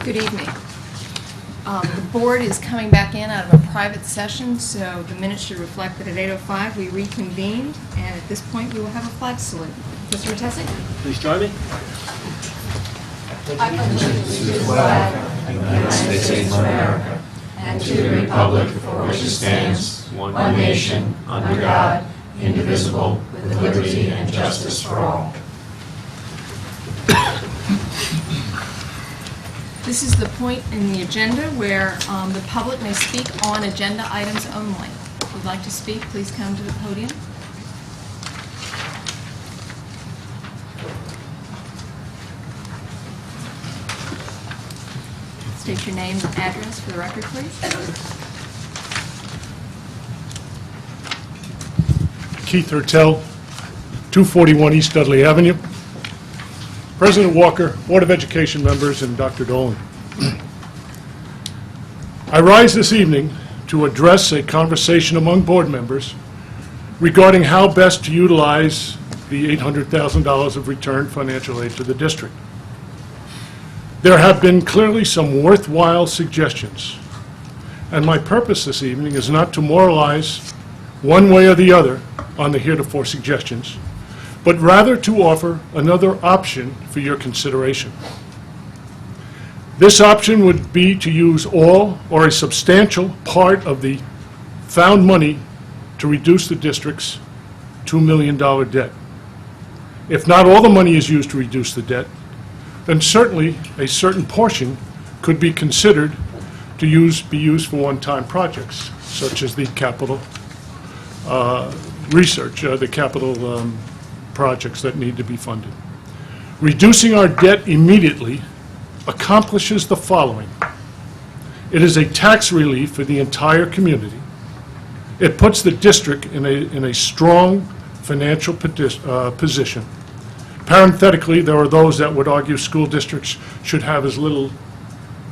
Good evening. The board is coming back in out of a private session, so the minutes should reflect that at 8:05 we reconvened, and at this point we will have a flag salute. Mr. Matesi? Please join me. I pledge allegiance to the flag of the United States of America and to the republic for which it stands, one nation, under God, indivisible, with liberty and justice for all. This is the point in the agenda where the public may speak on agenda items only. If you'd like to speak, please come to the podium. State your name and address for the record, please. Keith Hertel, 241 East Dudley Avenue. President Walker, Board of Education members, and Dr. Dolan. I rise this evening to address a conversation among board members regarding how best to utilize the $800,000 of returned financial aid to the district. There have been clearly some worthwhile suggestions, and my purpose this evening is not to moralize one way or the other on the heretofore suggestions, but rather to offer another option for your consideration. This option would be to use all or a substantial part of the found money to reduce the district's $2 million debt. If not all the money is used to reduce the debt, then certainly a certain portion could be considered to be used for one-time projects, such as the capital research, the capital projects that need to be funded. Reducing our debt immediately accomplishes the following. It is a tax relief for the entire community. It puts the district in a strong financial position. Parenthetically, there are those that would argue school districts should have as little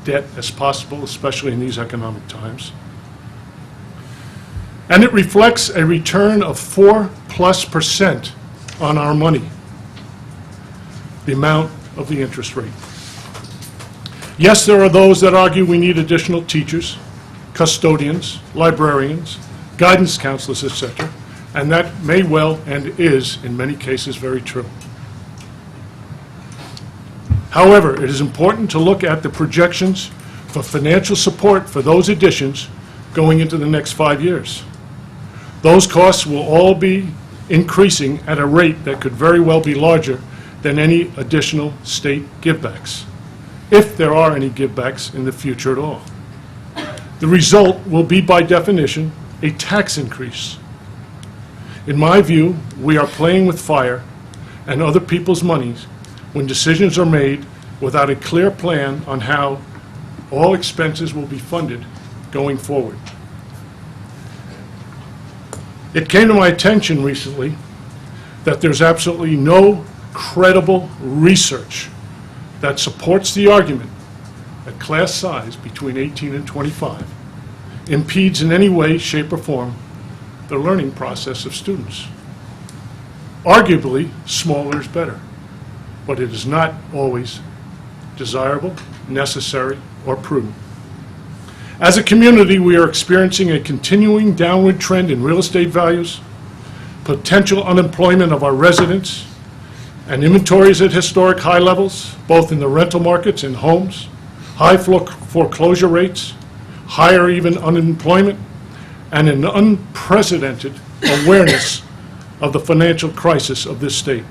debt as possible, especially in these economic times. And it reflects a return of 4+% on our money, the amount of the interest rate. Yes, there are those that argue we need additional teachers, custodians, librarians, guidance counselors, etc., and that may well and is, in many cases, very true. However, it is important to look at the projections for financial support for those additions going into the next 5 years. Those costs will all be increasing at a rate that could very well be larger than any additional state givebacks, if there are any givebacks in the future at all. The result will be, by definition, a tax increase. In my view, we are playing with fire and other people's monies when decisions are made without a clear plan on how all expenses will be funded going forward. It came to my attention recently that there's absolutely no credible research that supports the argument that class size between 18 and 25 impedes in any way, shape, or form the learning process of students. Arguably, smaller is better, but it is not always desirable, necessary, or prudent. As a community, we are experiencing a continuing downward trend in real estate values, potential unemployment of our residents, and inventories at historic high levels, both in the rental markets and homes, high foreclosure rates, higher even unemployment, and an unprecedented awareness of the financial crisis of this state.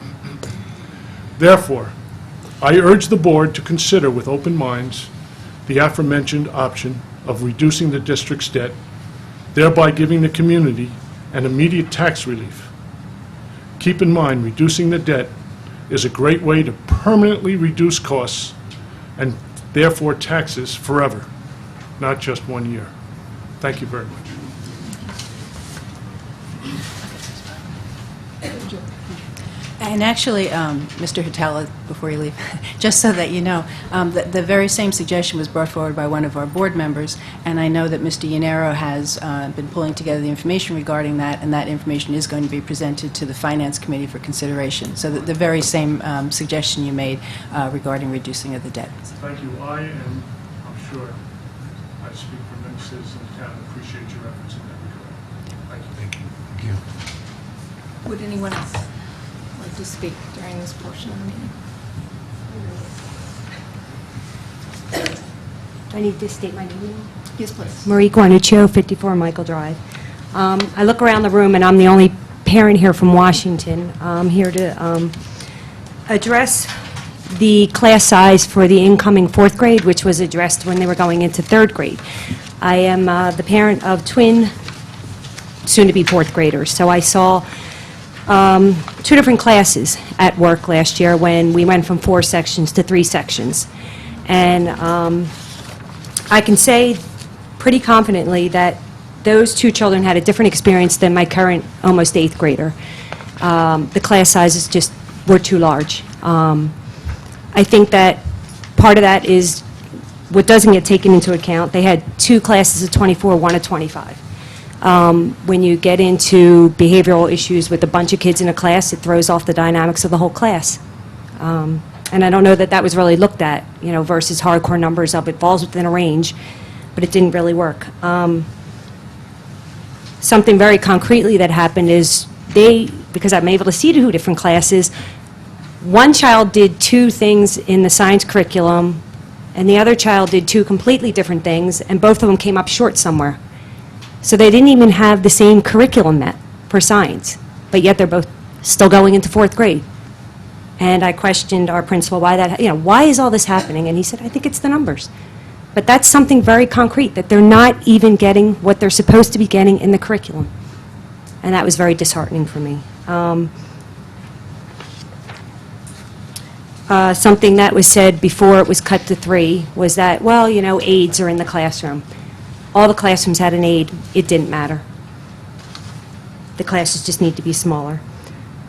Therefore, I urge the board to consider with open minds the aforementioned option of reducing the district's debt, thereby giving the community an immediate tax relief. Keep in mind, reducing the debt is a great way to permanently reduce costs and therefore taxes forever, not just 1 year. Thank you very much. And actually, Mr. Hitala, before you leave, just so that you know, the very same suggestion was brought forward by one of our board members, and I know that Mr. Yanero has been pulling together the information regarding that, and that information is going to be presented to the Finance Committee for consideration. So the very same suggestion you made regarding reducing of the debt. Thank you. I'm sure I speak for many citizens of town and appreciate your efforts in that regard. Thank you. Thank you. Would anyone else like to speak during this portion of the meeting? I need to state my name. Yes, please. Marie Guarnuccio, 54 Michael Drive. I look around the room, and I'm the only parent here from Washington. I'm here to address the class size for the incoming fourth grade, which was addressed when they were going into third grade. I am the parent of twin, soon-to-be fourth graders, so I saw two different classes at work last year when we went from 4 sections to 3 sections. And I can say pretty confidently that those two children had a different experience than my current almost 8th grader. The class sizes just were too large. I think that part of that is what doesn't get taken into account. They had 2 classes of 24, 1 of 25. When you get into behavioral issues with a bunch of kids in a class, it throws off the dynamics of the whole class. And I don't know that that was really looked at, versus hardcore numbers of it falls within a range, but it didn't really work. Something very concretely that happened is because I'm able to see 2 different classes, one child did 2 things in the science curriculum, and the other child did 2 completely different things, and both of them came up short somewhere. So they didn't even have the same curriculum met for science, but yet they're both still going into 4th grade. And I questioned our principal why is all this happening? And he said, I think it's the numbers. But that's something very concrete, that they're not even getting what they're supposed to be getting in the curriculum. And that was very disheartening for me. Something that was said before it was cut to 3 was that, aides are in the classroom. All the classrooms had an aide. It didn't matter. The classes just need to be smaller.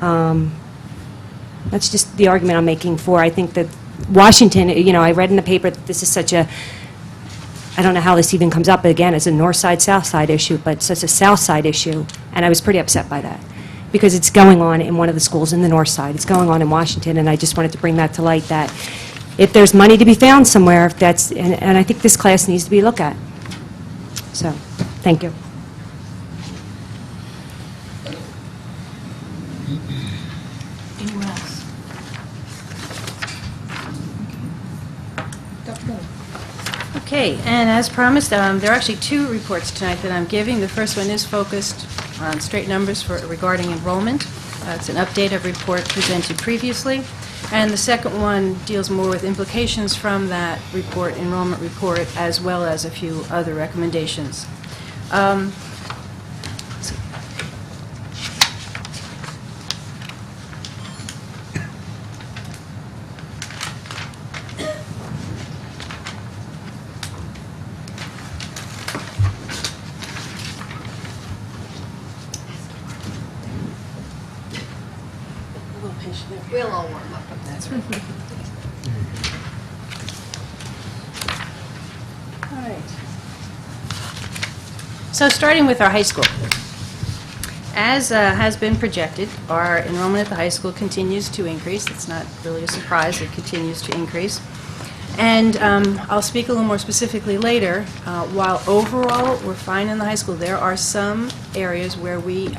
That's just the argument I'm making for. I think that Washington, I read in the paper that this is such a, I don't know how this even comes up again as a north side, south side issue, but such a south side issue, and I was pretty upset by that because it's going on in one of the schools in the north side. It's going on in Washington, and I just wanted to bring that to light, that if there's money to be found somewhere, and I think this class needs to be looked at. So, thank you. Anyone else? Dr. Miller. Okay, and as promised, there are actually 2 reports tonight that I'm giving. The first one is focused on straight numbers regarding enrollment. It's an update of report presented previously. And the second one deals more with implications from that report, enrollment report, as well as a few other recommendations. We'll all warm up. That's right. All right. So starting with our high school. As has been projected, our enrollment at the high school continues to increase. It's not really a surprise. It continues to increase. And I'll speak a little more specifically later. While overall we're fine in the high school, there are some areas where we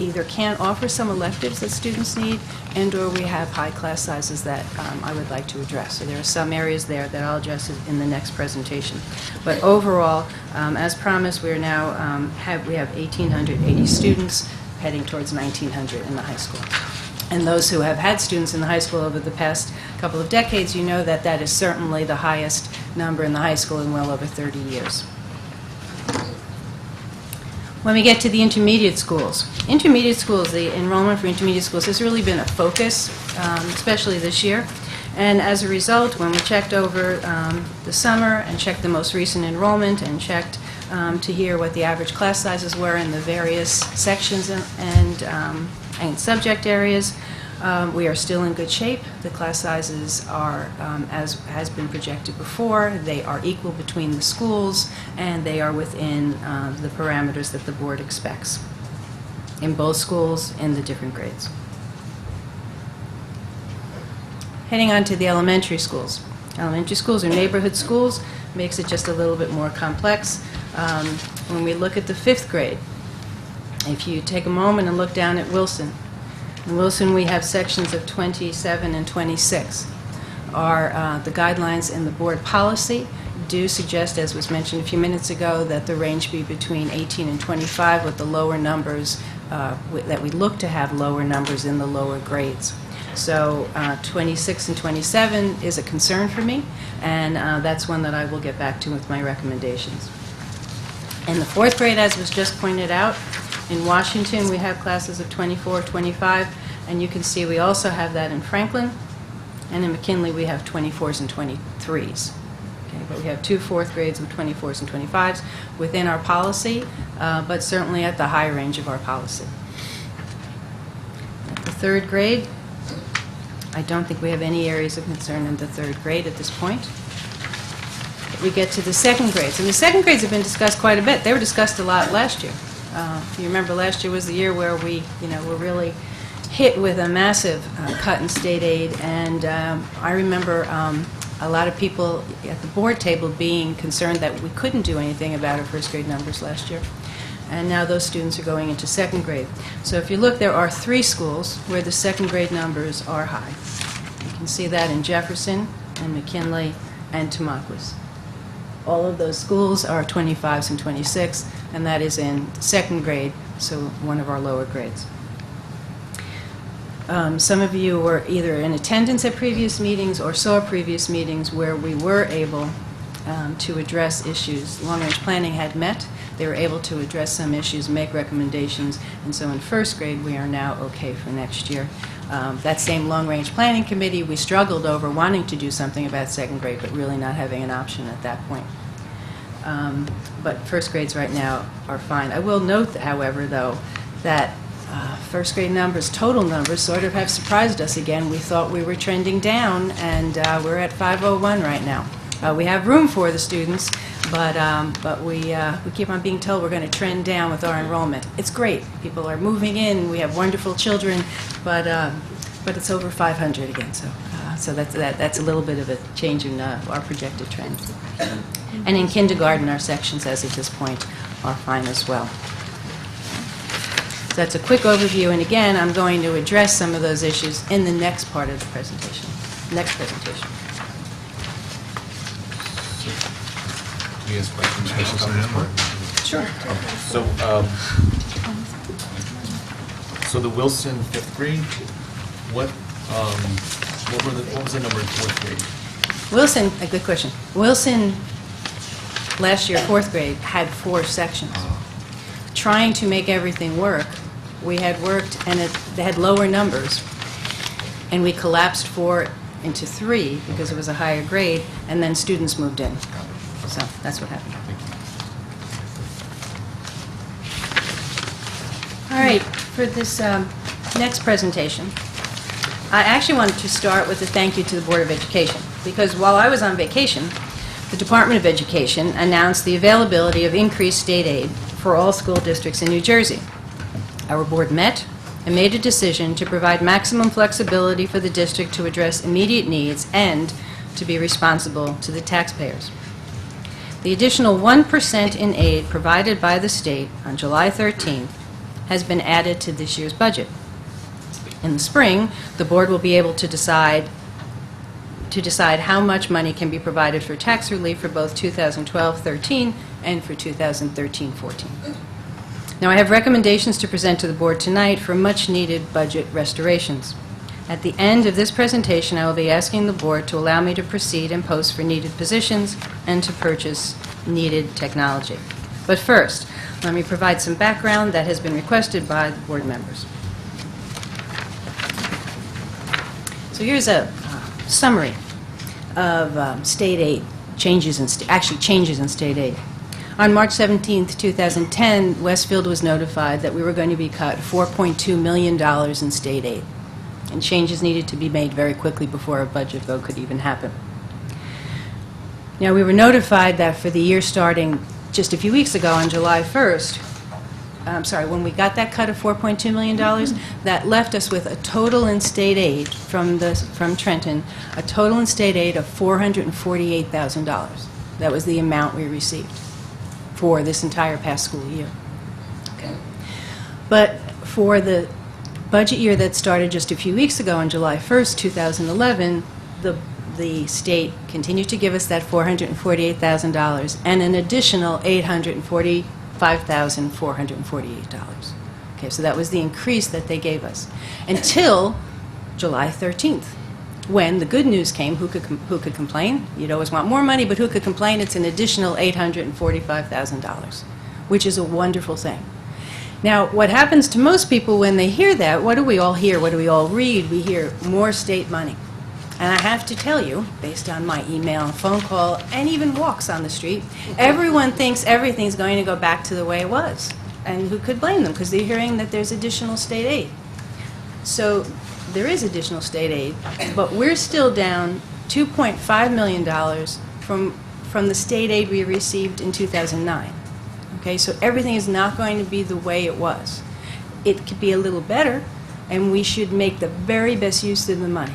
either can't offer some electives that students need, and/or we have high class sizes that I would like to address. So there are some areas there that I'll address in the next presentation. But overall, as promised, we are now we have 1,880 students heading towards 1,900 in the high school. And those who have had students in the high school over the past couple of decades, you know that that is certainly the highest number in the high school in well over 30 years. When we get to the intermediate schools, the enrollment for intermediate schools has really been a focus, especially this year. And as a result, when we checked over the summer and checked the most recent enrollment and checked to hear what the average class sizes were in the various sections and subject areas, We are still in good shape. The class sizes are, as has been projected before, they are equal between the schools, and they are within the parameters that the board expects in both schools in the different grades. Heading on to the elementary schools. Elementary schools are neighborhood schools, makes it just a little bit more complex. When we look at the 5th grade, if you take a moment and look down at Wilson, in Wilson we have sections of 27 and 26. The guidelines in the board policy do suggest, as was mentioned a few minutes ago, that the range be between 18 and 25, with the lower numbers, that we look to have lower numbers in the lower grades. So 26 and 27 is a concern for me, and that's one that I will get back to with my recommendations. In the 4th grade, as was just pointed out, in Washington we have classes of 24, 25, and you can see we also have that in Franklin, and in McKinley we have 24s and 23s. Okay, but we have 2 4th grades with 24s and 25s within our policy, but certainly at the high range of our policy. At the 3rd grade, I don't think we have any areas of concern in the 3rd grade at this point. We get to the 2nd grades, and the 2nd grades have been discussed quite a bit. They were discussed a lot last year. If you remember, last year was the year where we, were really hit with a massive cut in state aid, and I remember a lot of people at the board table being concerned that we couldn't do anything about our 1st grade numbers last year. And now those students are going into 2nd grade. So if you look, there are 3 schools where the 2nd grade numbers are high. You can see that in Jefferson, and McKinley, and Tamaulipas. All of those schools are 25s and 26, and that is in 2nd grade, so one of our lower grades. Some of you were either in attendance at previous meetings or saw previous meetings where we were able to address issues. Long-range planning had met. They were able to address some issues, make recommendations, and so in 1st grade we are now okay for next year. That same long-range planning committee, we struggled over wanting to do something about 2nd grade, but really not having an option at that point. But 1st grades right now are fine. I will note, however, though, that 1st grade numbers, total numbers, sort of have surprised us again. We thought we were trending down, and we're at 501 right now. We have room for the students, but we keep on being told we're going to trend down with our enrollment. It's great. People are moving in. We have wonderful children, but it's over 500 again. So that's a little bit of a change in our projected trend. And in kindergarten, our sections, as of this point, are fine as well. So that's a quick overview, and again, I'm going to address some of those issues in the next part of the presentation. Next presentation. Do you guys questions? Sure. So the Wilson 5th grade, what was the number in 4th grade? Wilson, a good question. Wilson, last year, 4th grade, had 4 sections. Trying to make everything work, we had worked, and they had lower numbers, and we collapsed 4 into 3 because it was a higher grade, and then students moved in. So that's what happened. All right, for this next presentation, I actually wanted to start with a thank you to the Board of Education, because while I was on vacation, the Department of Education announced the availability of increased state aid for all school districts in New Jersey. Our board met and made a decision to provide maximum flexibility for the district to address immediate needs and to be responsible to the taxpayers. The additional 1% in aid provided by the state on July 13th has been added to this year's budget. In the spring, the board will be able to decide how much money can be provided for tax relief for both 2012-13 and for 2013-14. Now, I have recommendations to present to the board tonight for much-needed budget restorations. At the end of this presentation, I will be asking the board to allow me to proceed and post for needed positions and to purchase needed technology. But first, let me provide some background that has been requested by the board members. So here's a summary of state aid, changes in state aid. On March 17, 2010, Westfield was notified that we were going to be cut $4.2 million in state aid. and changes needed to be made very quickly before a budget vote could even happen. Now, we were notified that for the year starting just a few weeks ago on July 1st, when we got that cut of $4.2 million, that left us with a total in state aid from Trenton, a total in state aid of $448,000. That was the amount we received for this entire past school year. Okay. But for the budget year that started just a few weeks ago on July 1st, 2011, the state continued to give us that $448,000 and an additional $845,448. Okay, so that was the increase that they gave us until July 13th, when the good news came. Who could complain? You'd always want more money, but who could complain? It's an additional $845,000, which is a wonderful thing. Now, what happens to most people when they hear that, what do we all hear? What do we all read? We hear more state money. And I have to tell you, based on my email, phone call, and even walks on the street, everyone thinks everything's going to go back to the way it was. And who could blame them? Because they're hearing that there's additional state aid. So there is additional state aid, but we're still down $2.5 million from the state aid we received in 2009. Okay, so everything is not going to be the way it was. It could be a little better, and we should make the very best use of the money.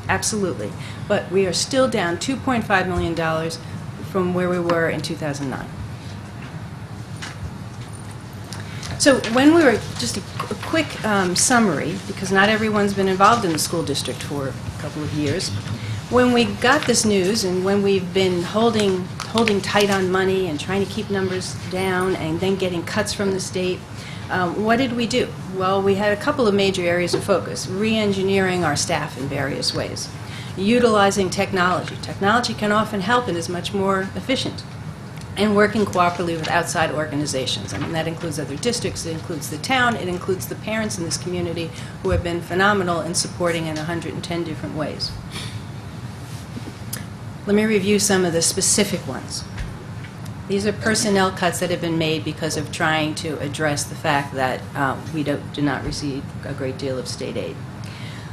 Absolutely. But we are still down $2.5 million from where we were in 2009. So when we were, just a quick summary, because not everyone's been involved in the school district for a couple of years. When we got this news and when we've been holding tight on money and trying to keep numbers down and then getting cuts from the state, what did we do? Well, we had a couple of major areas of focus: re-engineering our staff in various ways, utilizing technology. Technology can often help and is much more efficient, and working cooperatively with outside organizations. I mean, that includes other districts, it includes the town, it includes the parents in this community who have been phenomenal in supporting in 110 different ways. Let me review some of the specific ones. These are personnel cuts that have been made because of trying to address the fact that we do not receive a great deal of state aid.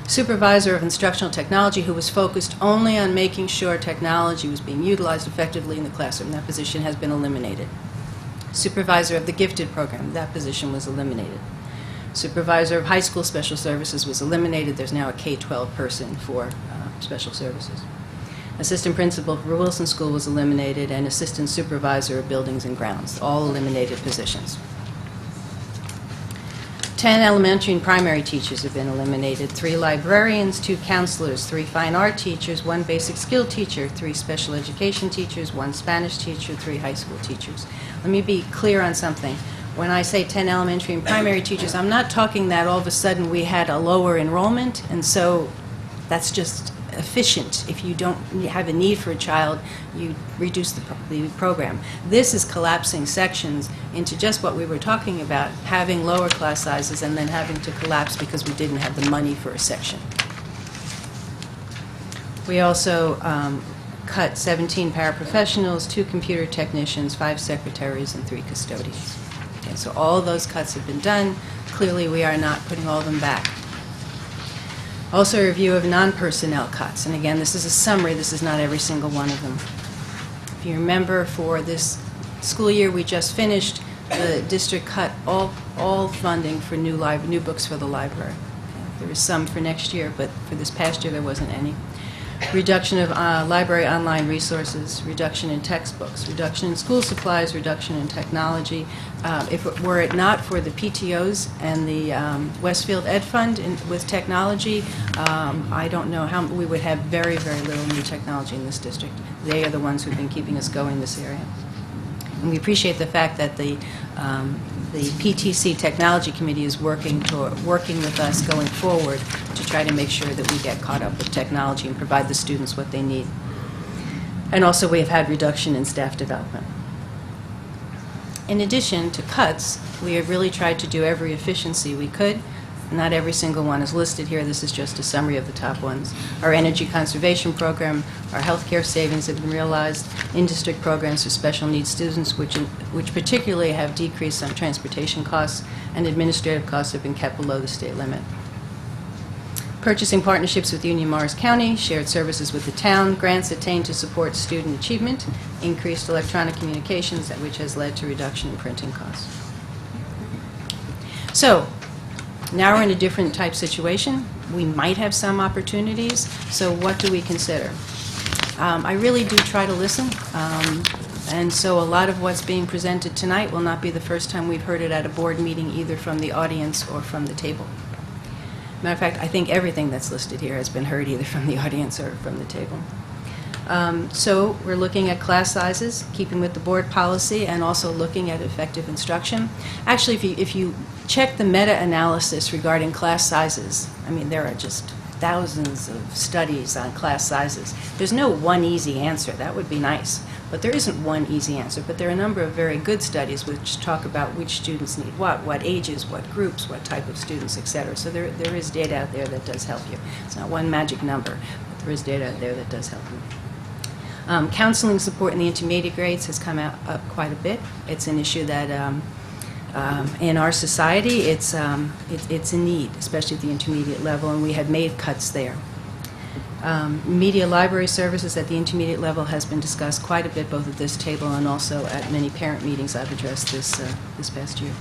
Supervisor of Instructional Technology, who was focused only on making sure technology was being utilized effectively in the classroom. That position has been eliminated. Supervisor of the Gifted Program, that position was eliminated. Supervisor of High School Special Services was eliminated. There's now a K-12 person for special services. Assistant Principal for Wilson School was eliminated, and Assistant Supervisor of Buildings and Grounds, all eliminated positions. 10 elementary and primary teachers have been eliminated, 3 librarians, 2 counselors, 3 fine art teachers, 1 basic skill teacher, 3 special education teachers, 1 Spanish teacher, 3 high school teachers. Let me be clear on something. When I say 10 elementary and primary teachers, I'm not talking that all of a sudden we had a lower enrollment, and so that's just efficient. If you don't have a need for a child, you reduce the program. This is collapsing sections into just what we were talking about, having lower class sizes and then having to collapse because we didn't have the money for a section. We also cut 17 paraprofessionals, 2 computer technicians, 5 secretaries, and 3 custodians. Okay, so all of those cuts have been done. Clearly, we are not putting all of them back. Also, a review of non-personnel cuts. And again, this is a summary. This is not every single one of them. If you remember, for this school year we just finished, the district cut all funding for new books for the library. Okay. There was some for next year, but for this past year there wasn't any. Reduction of library online resources, reduction in textbooks, reduction in school supplies, reduction in technology. Were it not for the PTOs and the Westfield Ed Fund with technology, I don't know how we would have very, very little new technology in this district. They are the ones who've been keeping us going in this area. And we appreciate the fact that the PTC Technology Committee is working with us going forward to try to make sure that we get caught up with technology and provide the students what they need. And also we have had reduction in staff development. In addition to cuts, we have really tried to do every efficiency we could. Not every single one is listed here. This is just a summary of the top ones. Our energy conservation program, our healthcare savings have been realized, in-district programs for special needs students, which particularly have decreased some transportation costs, and administrative costs have been kept below the state limit. Purchasing partnerships with Union Morris County, shared services with the town, grants attained to support student achievement, increased electronic communications, which has led to reduction in printing costs. So, now we're in a different type situation. We might have some opportunities, so what do we consider? I really do try to listen, and so a lot of what's being presented tonight will not be the first time we've heard it at a board meeting, either from the audience or from the table. Matter of fact, I think everything that's listed here has been heard either from the audience or from the table. So we're looking at class sizes, keeping with the board policy, and also looking at effective instruction. Actually, if you check the meta-analysis regarding class sizes, I mean, there are just thousands of studies on class sizes. There's no one easy answer. That would be nice. But there isn't one easy answer. But there are a number of very good studies which talk about which students need what ages, what groups, what type of students, et cetera. So there is data out there that does help you. It's not one magic number, but there is data out there that does help you. Counseling support in the intermediate grades has come up quite a bit. It's an issue that in our society, it's a need, especially at the intermediate level, and we have made cuts there. Media library services at the intermediate level has been discussed quite a bit, both at this table and also at many parent meetings I've addressed this past year.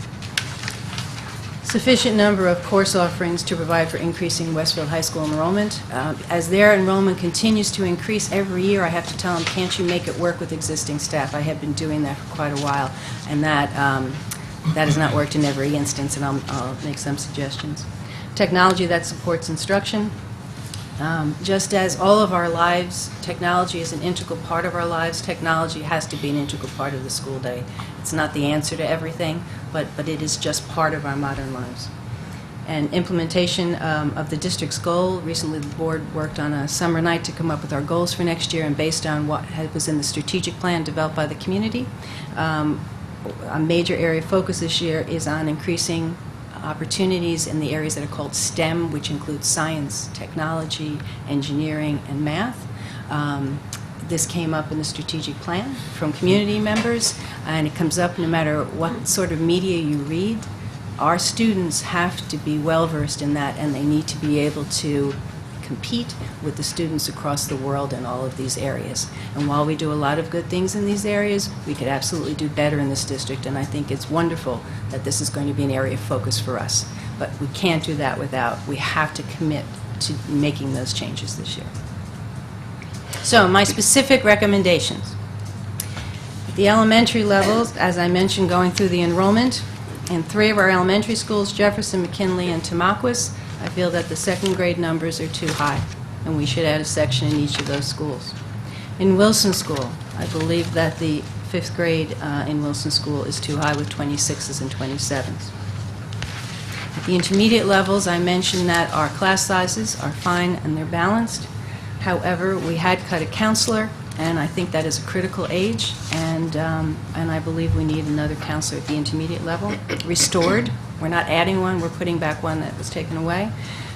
Sufficient number of course offerings to provide for increasing Westfield High School enrollment. As their enrollment continues to increase every year, I have to tell them, can't you make it work with existing staff? I have been doing that for quite a while, and that has not worked in every instance, and I'll make some suggestions. Technology that supports instruction. Just as all of our lives, technology is an integral part of our lives, technology has to be an integral part of the school day. It's not the answer to everything, but it is just part of our modern lives. And implementation of the district's goal. Recently, the board worked on a summer night to come up with our goals for next year, and based on what was in the strategic plan developed by the community, a major area of focus this year is on increasing opportunities in the areas that are called STEM, which include science, technology, engineering, and math. This came up in the strategic plan from community members, and it comes up no matter what sort of media you read. Our students have to be well-versed in that, and they need to be able to compete with the students across the world in all of these areas. And while we do a lot of good things in these areas, we could absolutely do better in this district, and I think it's wonderful that this is going to be an area of focus for us. But we can't do that we have to commit to making those changes this year. So, my specific recommendations. At the elementary levels, as I mentioned, going through the enrollment, in 3 of our elementary schools, Jefferson, McKinley, and Tamaulipas, I feel that the second grade numbers are too high, and we should add a section in each of those schools. In Wilson School, I believe that the 5th grade in Wilson School is too high with 26s and 27s. At the intermediate levels, I mentioned that our class sizes are fine and they're balanced. However, we had cut a counselor, and I think that is a critical age, and I believe we need another counselor at the intermediate level. Restored. We're not adding one, we're putting back one that was taken away.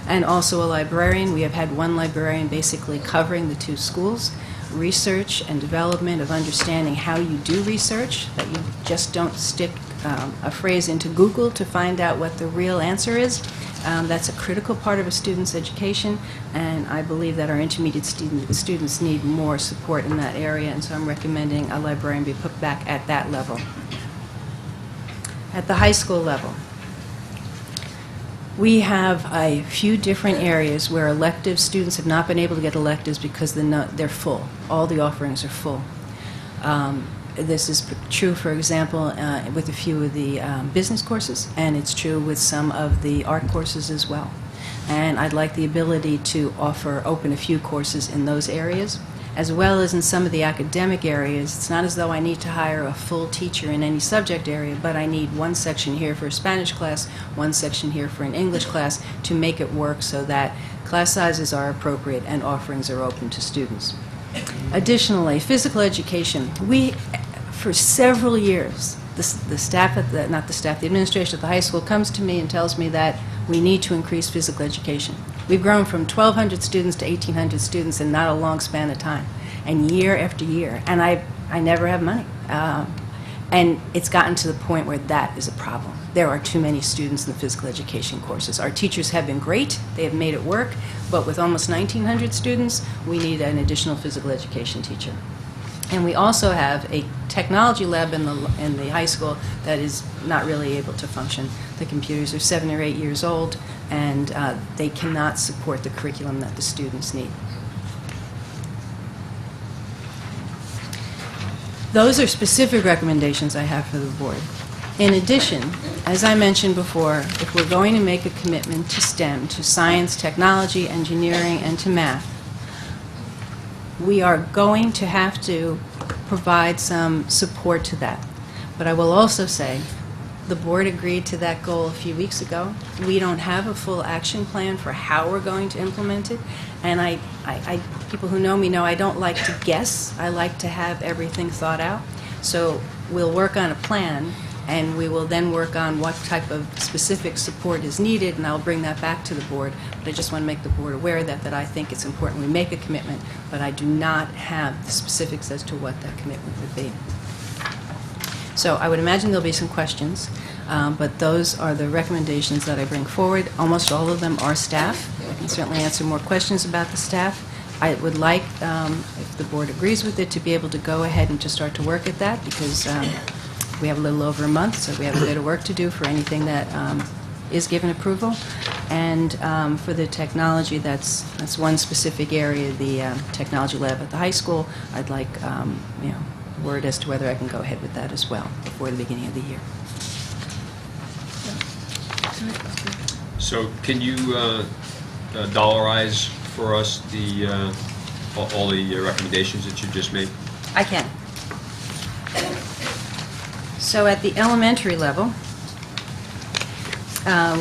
And also a librarian. We have had one librarian basically covering the 2 schools. Research and development of understanding how you do research, that you just don't stick a phrase into Google to find out what the real answer is. That's a critical part of a student's education, and I believe that our intermediate students need more support in that area, and so I'm recommending a librarian be put back at that level. At the high school level, we have a few different areas where elective students have not been able to get electives because they're full. All the offerings are full. This is true, for example, with a few of the business courses, and it's true with some of the art courses as well. And I'd like the ability to open a few courses in those areas, as well as in some of the academic areas. It's not as though I need to hire a full teacher in any subject area, but I need one section here for a Spanish class, one section here for an English class to make it work so that class sizes are appropriate and offerings are open to students. Additionally, physical education. For several years, the administration at the high school comes to me and tells me that we need to increase physical education. We've grown from 1,200 students to 1,800 students in not a long span of time, and year after year, and I never have money. And it's gotten to the point where that is a problem. There are too many students in the physical education courses. Our teachers have been great, they have made it work, But with almost 1,900 students, we need an additional physical education teacher. And we also have a technology lab in the high school that is not really able to function. The computers are 7 or 8 years old, and they cannot support the curriculum that the students need. Those are specific recommendations I have for the board. In addition, as I mentioned before, if we're going to make a commitment to STEM, to science, technology, engineering, and to math, we are going to have to provide some support to that. But I will also say, the board agreed to that goal a few weeks ago. We don't have a full action plan for how we're going to implement it, and people who know me know I don't like to guess. I like to have everything thought out. So we'll work on a plan, and we will then work on what type of specific support is needed, and I'll bring that back to the board. But I just want to make the board aware of that I think it's important we make a commitment, but I do not have the specifics as to what that commitment would be. So I would imagine there'll be some questions, but those are the recommendations that I bring forward. Almost all of them are staff. I can certainly answer more questions about the staff. I would like, if the board agrees with it, to be able to go ahead and just start to work at that, because we have a little over a month, so we have a bit of work to do for anything that is given approval. And for the technology, that's one specific area, the technology lab at the high school. I'd like, word as to whether I can go ahead with that as well before the beginning of the year. So can you dollarize for us all the recommendations that you just made? I can. So at the elementary level,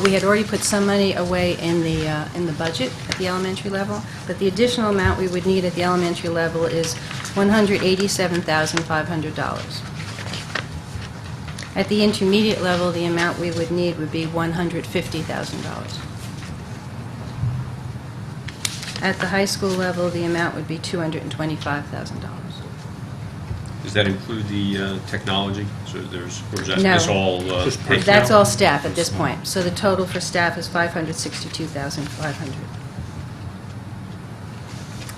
we had already put some money away in the budget at the elementary level, but the additional amount we would need at the elementary level is $187,500. At the intermediate level, the amount we would need would be $150,000. At the high school level, the amount would be $225,000. Does that include the technology? So or is that No. this all? That's all staff at this point. So the total for staff is $562,500.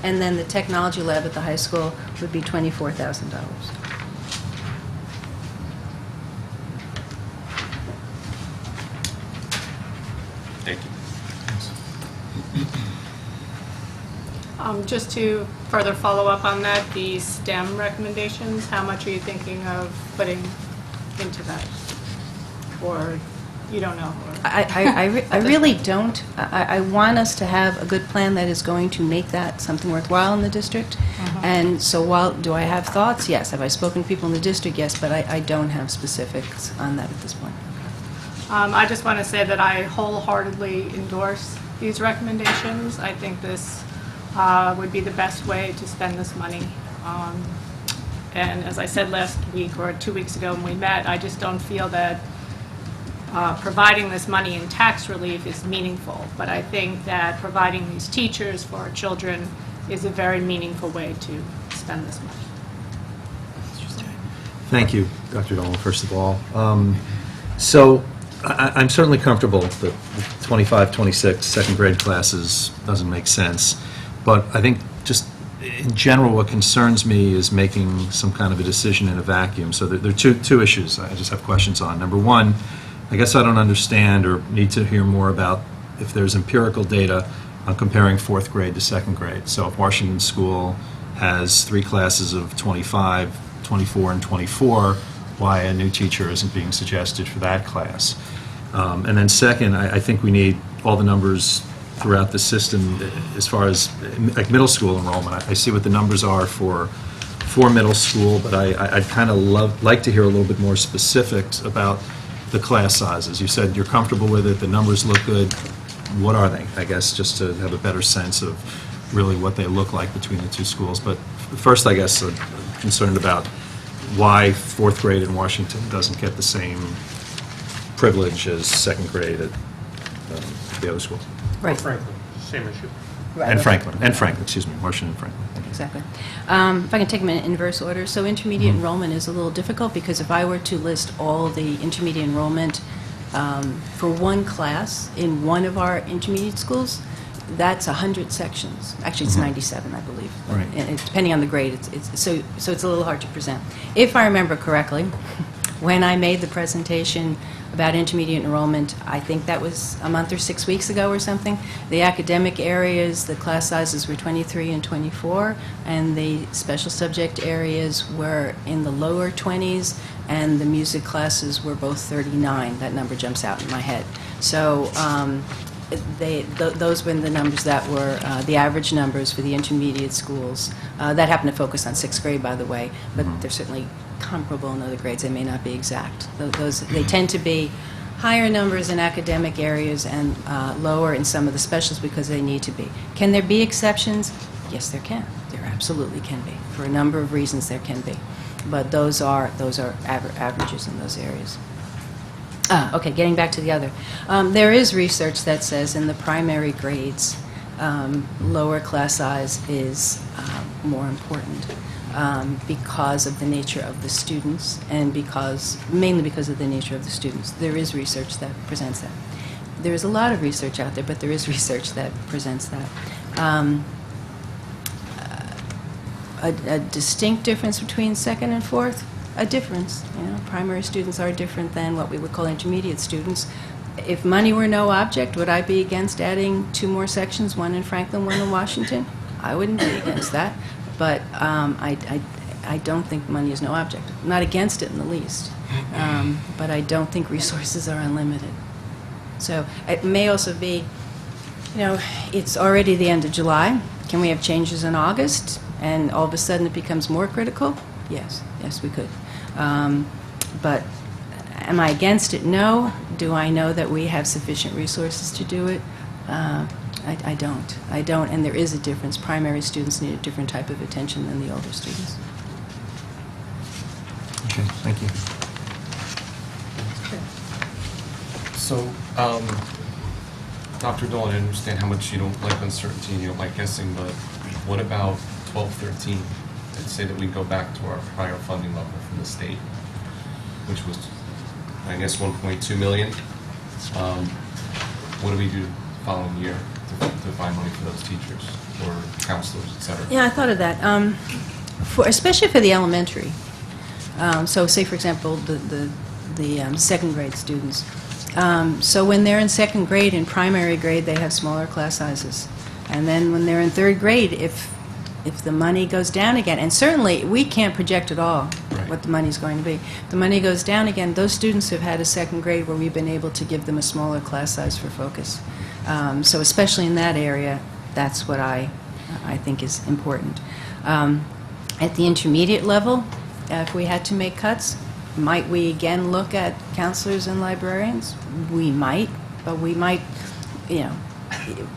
And then the technology lab at the high school would be $24,000. Thank you. Just to further follow up on that, the STEM recommendations, how much are you thinking of putting into that? Or you don't know? Or I really don't. I want us to have a good plan that is going to make that something worthwhile in the district. And so do I have thoughts? Yes. Have I spoken to people in the district? Yes, but I don't have specifics on that at this point. I just want to say that I wholeheartedly endorse these recommendations. I think this would be the best way to spend this money. And as I said last week or 2 weeks ago when we met, I just don't feel that providing this money in tax relief is meaningful. But I think that providing these teachers for our children is a very meaningful way to spend this money. Thank you, Dr. Dolan, first of all. So I'm certainly comfortable that 25, 26 second grade classes doesn't make sense. But I think just in general what concerns me is making some kind of a decision in a vacuum. So there are two issues I just have questions on. Number one, I guess I don't understand or need to hear more about if there's empirical data on comparing fourth grade to second grade. So if Washington School has 3 classes of 25, 24, and 24, why a new teacher isn't being suggested for that class. And then second, I think we need all the numbers throughout the system as far as like middle school enrollment. I see what the numbers are for middle school, but I'd kind of like to hear a little bit more specifics about the class sizes. You said you're comfortable with it, the numbers look good. What are they? I guess just to have a better sense of really what they look like between the two schools. But first, I guess, I'm concerned about why fourth grade in Washington doesn't get the same privilege as second grade at the other schools. Right. Franklin, same issue. Right. And Franklin, excuse me, Washington and Franklin. Thank you. Exactly. If I can take them in inverse order. So intermediate enrollment is a little difficult because if I were to list all the intermediate enrollment for one class in one of our intermediate schools, that's 100 sections. Actually, it's 97, I believe. Right. And depending on the grade, so it's a little hard to present. If I remember correctly, when I made the presentation about intermediate enrollment, I think that was a month or 6 weeks ago or something, the academic areas, the class sizes were 23 and 24, and the special subject areas were in the lower 20s, and the music classes were both 39. That number jumps out in my head. So those were the numbers that were the average numbers for the intermediate schools. That happened to focus on 6th grade, by the way, but they're certainly comparable in other grades. They may not be exact. They tend to be higher numbers in academic areas and lower in some of the specials because they need to be. Can there be exceptions? Yes, there can. There absolutely can be. For a number of reasons, there can be. But those are averages in those areas. Okay, getting back to the other. There is research that says in the primary grades, lower class size is more important because of the nature of the students and mainly because of the nature of the students. There is research that presents that. There is a lot of research out there, but there is research that presents that. A distinct difference between second and fourth, a difference. Primary students are different than what we would call intermediate students. If money were no object, would I be against adding 2 more sections, one in Franklin, one in Washington? I wouldn't be against that, but I don't think money is no object. I'm not against it in the least, but I don't think resources are unlimited. So it may also be, it's already the end of July. Can we have changes in August? And all of a sudden it becomes more critical? Yes, we could. But am I against it? No. Do I know that we have sufficient resources to do it? I don't. And there is a difference. Primary students need a different type of attention than the older students. Okay, thank you. So, Dr. Dolan, I understand how much you don't like uncertainty and you don't like guessing, but what about 12-13? Let's say that we go back to our prior funding level from the state, which was, I guess, 1.2 million. What do we do the following year to find money for those teachers or counselors, et cetera? Yeah, I thought of that. Especially for the elementary. So say, for example, the second grade students. So when they're in second grade, in primary grade, they have smaller class sizes. And then when they're in third grade, if the money goes down again, and certainly we can't project at all what the money's going to be. If the money goes down again, those students have had a second grade where we've been able to give them a smaller class size for focus. So especially in that area, that's what I think is important. At the intermediate level, if we had to make cuts, might we again look at counselors and librarians? We might, but we might,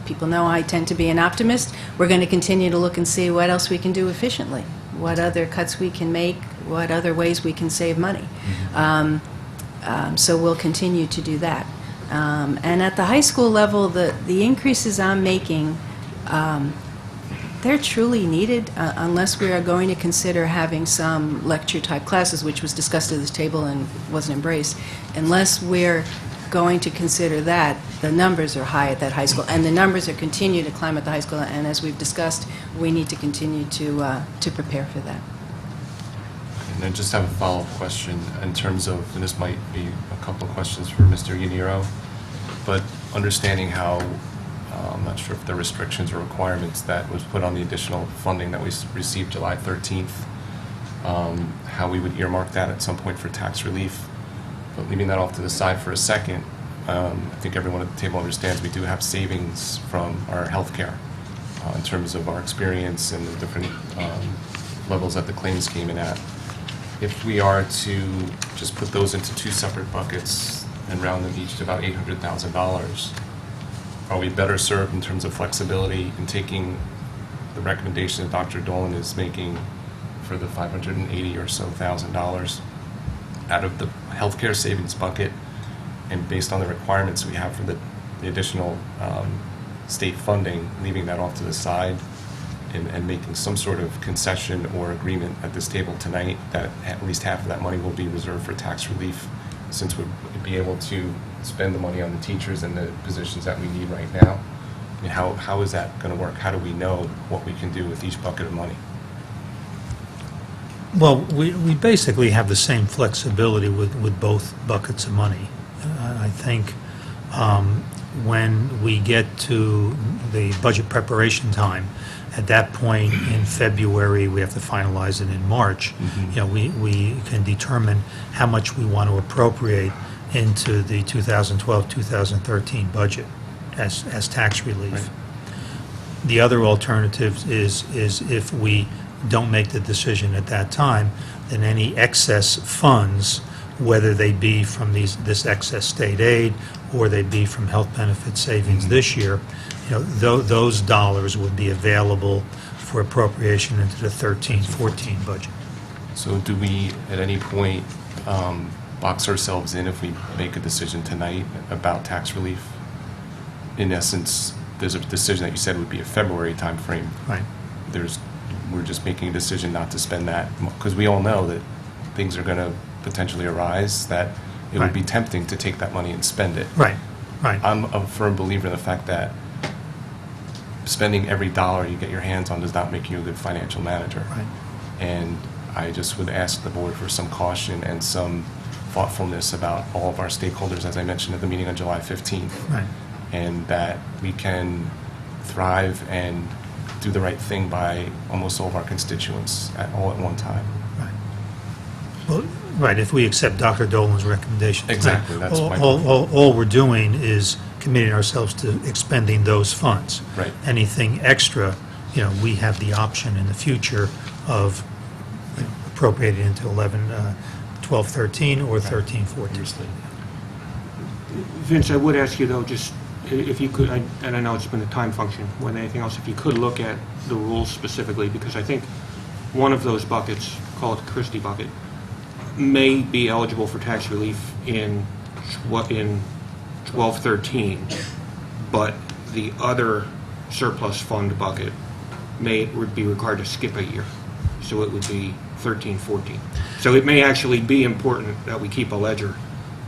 people know I tend to be an optimist. We're going to continue to look and see what else we can do efficiently, what other cuts we can make, what other ways we can save money. So we'll continue to do that. And at the high school level, the increases I'm making, they're truly needed unless we are going to consider having some lecture-type classes, which was discussed at this table and wasn't embraced. Unless we're going to consider that, the numbers are high at that high school, and the numbers are continue to climb at the high school, and as we've discussed, we need to continue to prepare for that. And I just have a follow-up question in terms of, and this might be a couple of questions for Mr. Yaniro, but understanding how, I'm not sure if there are restrictions or requirements that was put on the additional funding that we received July 13th, how we would earmark that at some point for tax relief. But leaving that off to the side for a second, I think everyone at the table understands we do have savings from our health care in terms of our experience and the different levels that the claims came in at. If we are to just put those into 2 separate buckets and round them each to about $800,000, are we better served in terms of flexibility in taking the recommendation that Dr. Dolan is making for the $580,000 or so out of the healthcare savings bucket, and based on the requirements we have for the additional state funding, leaving that off to the side and making some sort of concession or agreement at this table tonight that at least half of that money will be reserved for tax relief, since we'd be able to spend the money on the teachers and the positions that we need right now, I mean, how is that going to work? How do we know what we can do with each bucket of money? Well, we basically have the same flexibility with both buckets of money. I think when we get to the budget preparation time, at that point in February, we have to finalize it in March. You know, we can determine how much we want to appropriate into the 2012-2013 budget as tax relief. Right. The other alternative is if we don't make the decision at that time, then any excess funds, whether they be from this excess state aid or they be from health benefit savings this year, you know, those dollars would be available for appropriation into the 13-14 budget. So do we, at any point, box ourselves in if we make a decision tonight about tax relief? In essence, there's a decision that you said would be a February timeframe. Right. We're just making a decision not to spend that, because we all know that things are going to potentially arise, that it would Right. be tempting to take that money and spend it. Right, right. I'm a firm believer in the fact that spending every dollar you get your hands on does not make you a good financial manager. Right. And I just would ask the board for some caution and some thoughtfulness about all of our stakeholders, as I mentioned at the meeting on July 15th. Right. And that we can thrive and do the right thing by almost all of our constituents all at one time. Right. Well, right, if we accept Dr. Dolan's recommendation tonight, Exactly, that's my point. all we're doing is committing ourselves to expending those funds. Right. Anything extra, you know, we have the option in the future of appropriating into 12, 13, or 13, 14. Vince, I would ask you, though, just if you could, and I know it's been a time function more than anything else, if you could look at the rules specifically, because I think one of those buckets, call it the Christie bucket, may be eligible for tax relief in 12-13, but the other surplus fund bucket would be required to skip a year, so it would be 13-14. So it may actually be important that we keep a ledger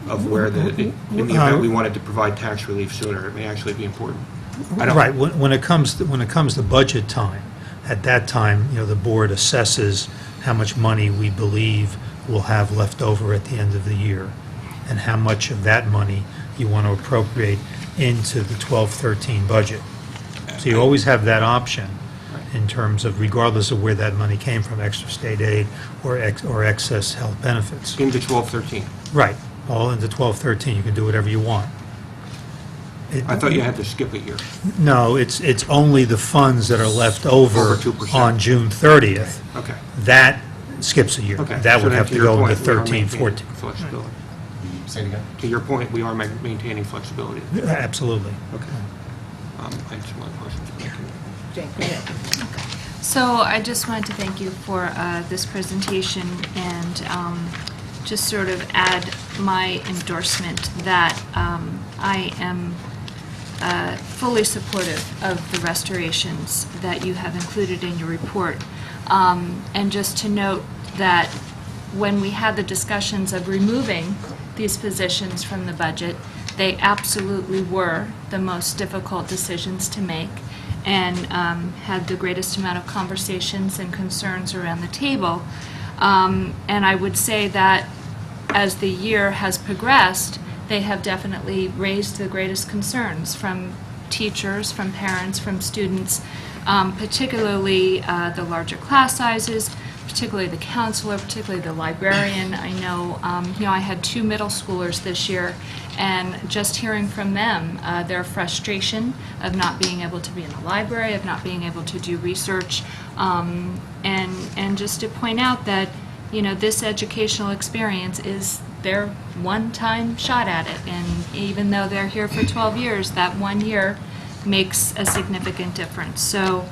of where in the event we wanted to provide tax relief sooner, it may actually be important. Right, when it comes to budget time, at that time, you know, the board assesses how much money we believe we'll have left over at the end of the year, and how much of that money you want to appropriate into the 12-13 budget. So you always have that option in terms of, regardless of where that money came from, extra state aid or excess health benefits. Into 12-13. Right, all into 12-13, you can do whatever you want. I thought you had to skip a year. No, it's only the funds that are left over Over 2%. on June 30th. Okay. That skips a year. Okay. That So would then have to your go into point, we are 13, maintaining 14. Flexibility. Say it again? To your point, we are maintaining flexibility. Absolutely. Okay. I have some other questions. but I can- Jane, go ahead. So I just wanted to thank you for this presentation and just sort of add my endorsement that I am fully supportive of the restorations that you have included in your report. And just to note that when we had the discussions of removing these positions from the budget, they absolutely were the most difficult decisions to make, and had the greatest amount of conversations and concerns around the table. And I would say that as the year has progressed, they have definitely raised the greatest concerns from teachers, from parents, from students, particularly the larger class sizes, particularly the counselor, particularly the librarian. I know, I had 2 middle schoolers this year, and just hearing from them, their frustration of not being able to be in the library, of not being able to do research, and just to point out that, this educational experience is their one-time shot at it, and even though they're here for 12 years, that 1 year makes a significant difference. So,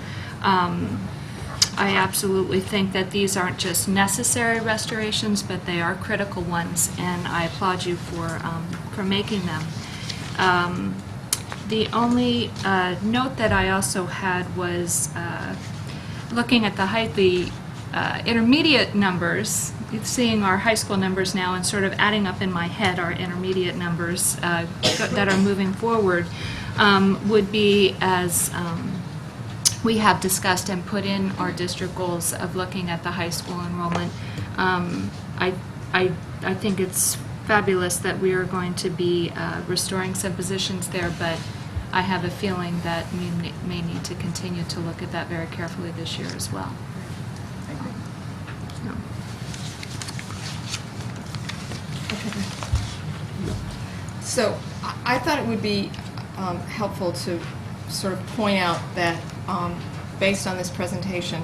I absolutely think that these aren't just necessary restorations, but they are critical ones, and I applaud you for making them. The only note that I also had was looking at the intermediate numbers, seeing our high school numbers now and sort of adding up in my head our intermediate numbers that are moving forward. would be, as we have discussed and put in our district goals of looking at the high school enrollment. I think it's fabulous that we are going to be restoring some positions there, but I have a feeling that we may need to continue to look at that very carefully this year as well. So I thought it would be helpful to sort of point out that based on this presentation,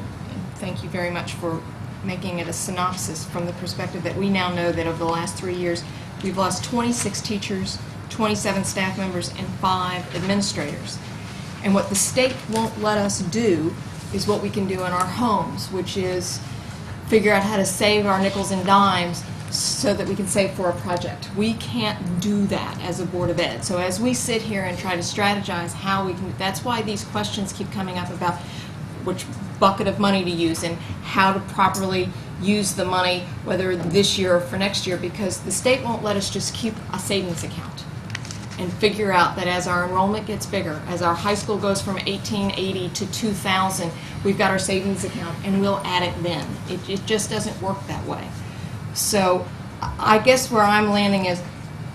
thank you very much for making it a synopsis from the perspective that we now know that over the last 3 years, we've lost 26 teachers, 27 staff members, and 5 administrators. And what the state won't let us do is what we can do in our homes, which is figure out how to save our nickels and dimes so that we can save for a project. We can't do that as a Board of Ed. So as we sit here and try to strategize how we can, that's why these questions keep coming up about which bucket of money to use and how to properly use the money, whether this year or for next year, because the state won't let us just keep a savings account and figure out that as our enrollment gets bigger, as our high school goes from 1880 to 2000, we've got our savings account and we'll add it then. It just doesn't work that way. So I guess where I'm landing is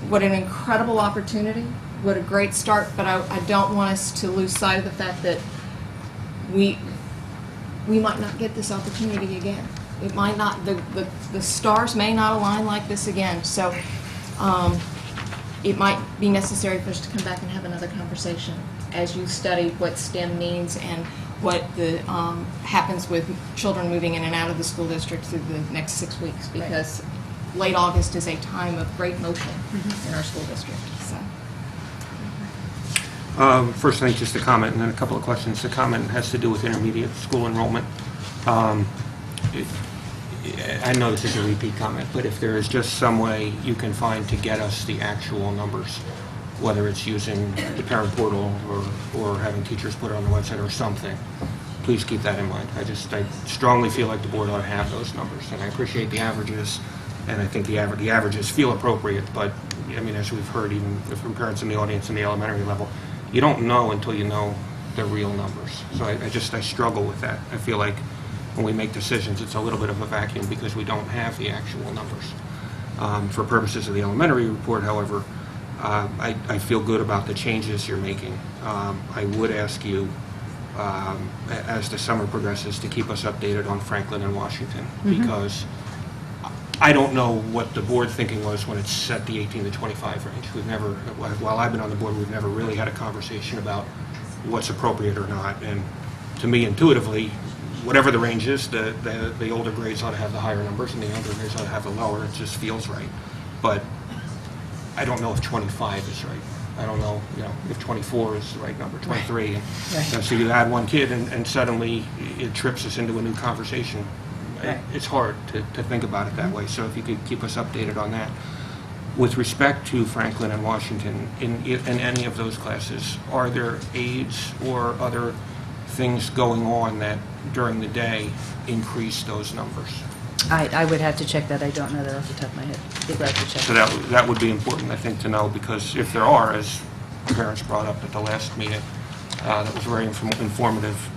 what an incredible opportunity, what a great start, but I don't want us to lose sight of the fact that we might not get this opportunity again. It might not, the stars may not align like this again. So it might be necessary for us to come back and have another conversation as you study what STEM means and what the happens with children moving in and out of the school district through the next 6 weeks, because late August is a time of great motion in our school district. So. First thing, just a comment, and then a couple of questions. The comment has to do with intermediate school enrollment. I know this is a repeat comment, but if there is just some way you can find to get us the actual numbers, whether it's using the parent portal or having teachers put it on the website or something, please keep that in mind. I strongly feel like the board ought to have those numbers, and I appreciate the averages, and I think the averages feel appropriate, but I mean, as we've heard even from parents in the audience in the elementary level, you don't know until you know the real numbers. So I struggle with that. I feel like when we make decisions, it's a little bit of a vacuum because we don't have the actual numbers. For purposes of the elementary report, however, I feel good about the changes you're making. I would ask you, as the summer progresses, to keep us updated on Franklin and Washington, because I don't know what the board thinking was when it set the 18 to 25 range. We've never, while I've been on the board, we've never really had a conversation about what's appropriate or not. And to me, intuitively, whatever the range is, the older grades ought to have the higher numbers and the younger grades ought to have the lower. It just feels right. But I don't know if 25 is right. I don't know, if 24 is the right number, 23. Right. So you add one kid and suddenly it trips us into a new conversation. Right. It's hard to think about it that way. So if you could keep us updated on that. With respect to Franklin and Washington, in any of those classes, are there aids or other things going on that during the day increase those numbers? I would have to check that. I don't know that off the top of my head. Be glad to check. So that would be important, I think, to know, because if there are, as parents brought up at the last meeting, that was very informative,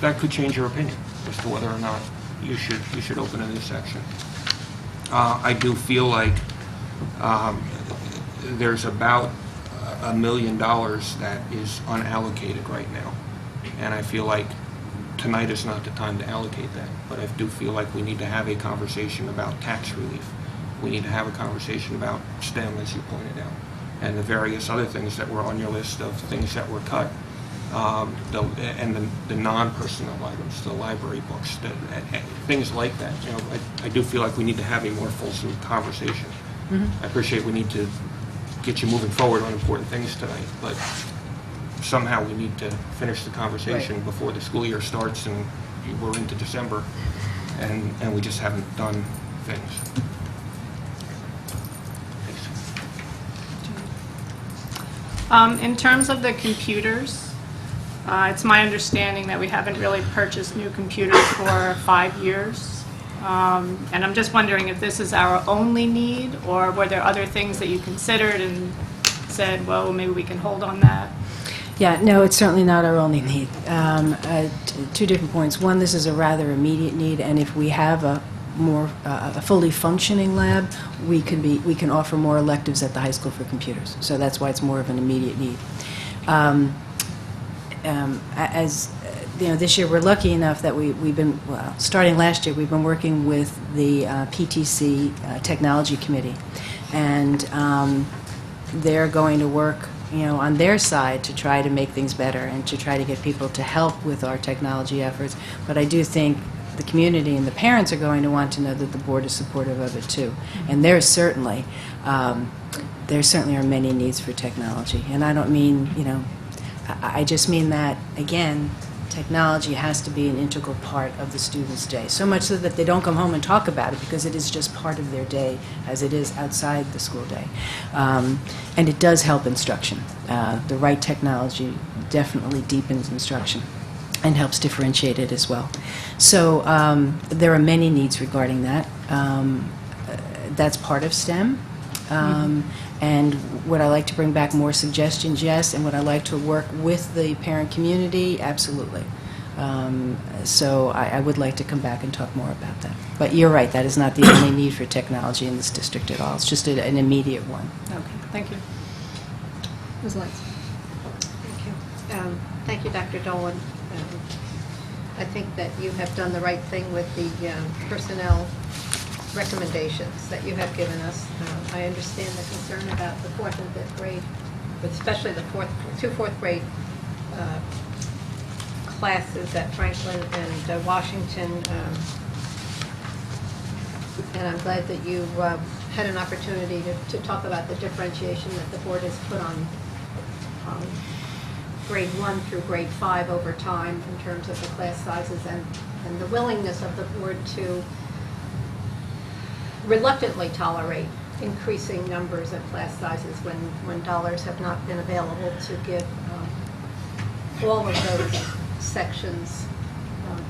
that could change your opinion as to whether or not you should open a new section. I do feel like there's about $1 million that is unallocated right now, and I feel like tonight is not the time to allocate that, but I do feel like we need to have a conversation about tax relief. We need to have a conversation about STEM, as you pointed out, and the various other things that were on your list of things that were cut, and the non-personnel items, the library books, things like that. I do feel like we need to have a more fulsome conversation. I appreciate we need to get you moving forward on important things tonight, but somehow we need to finish the conversation before the school year starts and we're into December, and we just haven't done things. In terms of the computers, it's my understanding that we haven't really purchased new computers for 5 years. And I'm just wondering if this is our only need, or were there other things that you considered and said, well, maybe we can hold on that? Yeah, no, it's certainly not our only need. Two different points. One, this is a rather immediate need, and if we have a fully functioning lab, we can offer more electives at the high school for computers. So that's why it's more of an immediate need. As you know, this year we're lucky enough that we've been, well, starting last year, we've been working with the PTC Technology Committee, and they're going to work, you know, on their side to try to make things better and to try to get people to help with our technology efforts. But I do think the community and the parents are going to want to know that the board is supportive of it too. And there certainly are many needs for technology. And I don't mean, you know, I just mean that, again, technology has to be an integral part of the student's day, so much so that they don't come home and talk about it because it is just part of their day as it is outside the school day. And it does help instruction. The right technology definitely deepens instruction and helps differentiate it as well. So there are many needs regarding that. That's part of STEM. And would I like to bring back more suggestions? Yes. And would I like to work with the parent community? Absolutely. So I would like to come back and talk more about that. But you're right, that is not the only need for technology in this district at all. It's just an immediate one. Okay, thank you. Ms. Lentz? Thank you. Thank you, Dr. Dolan. I think that you have done the right thing with the personnel recommendations that you have given us. I understand the concern about the 4th and 5th grade, but especially the two fourth grade classes at Franklin and Washington. And I'm glad that you had an opportunity to talk about the differentiation that the board has put on grade 1 through grade 5 over time in terms of the class sizes and the willingness of the board to reluctantly tolerate increasing numbers of class sizes when dollars have not been available to give all of those sections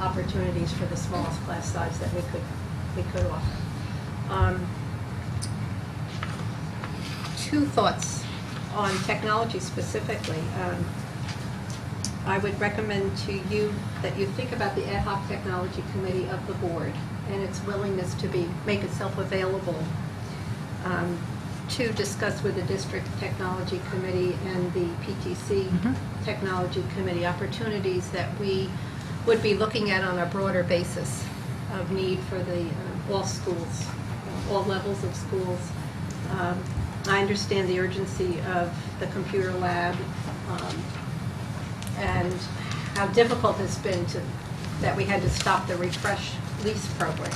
opportunities for the smallest class size that we could offer. Two thoughts on technology specifically. I would recommend to you that you think about the ad hoc technology committee of the board and its willingness to make itself available to discuss with the district technology committee and the PTC technology committee opportunities that we would be looking at on a broader basis of need for the all schools, all levels of schools. I understand the urgency of the computer lab and how difficult it's been that we had to stop the refresh lease program.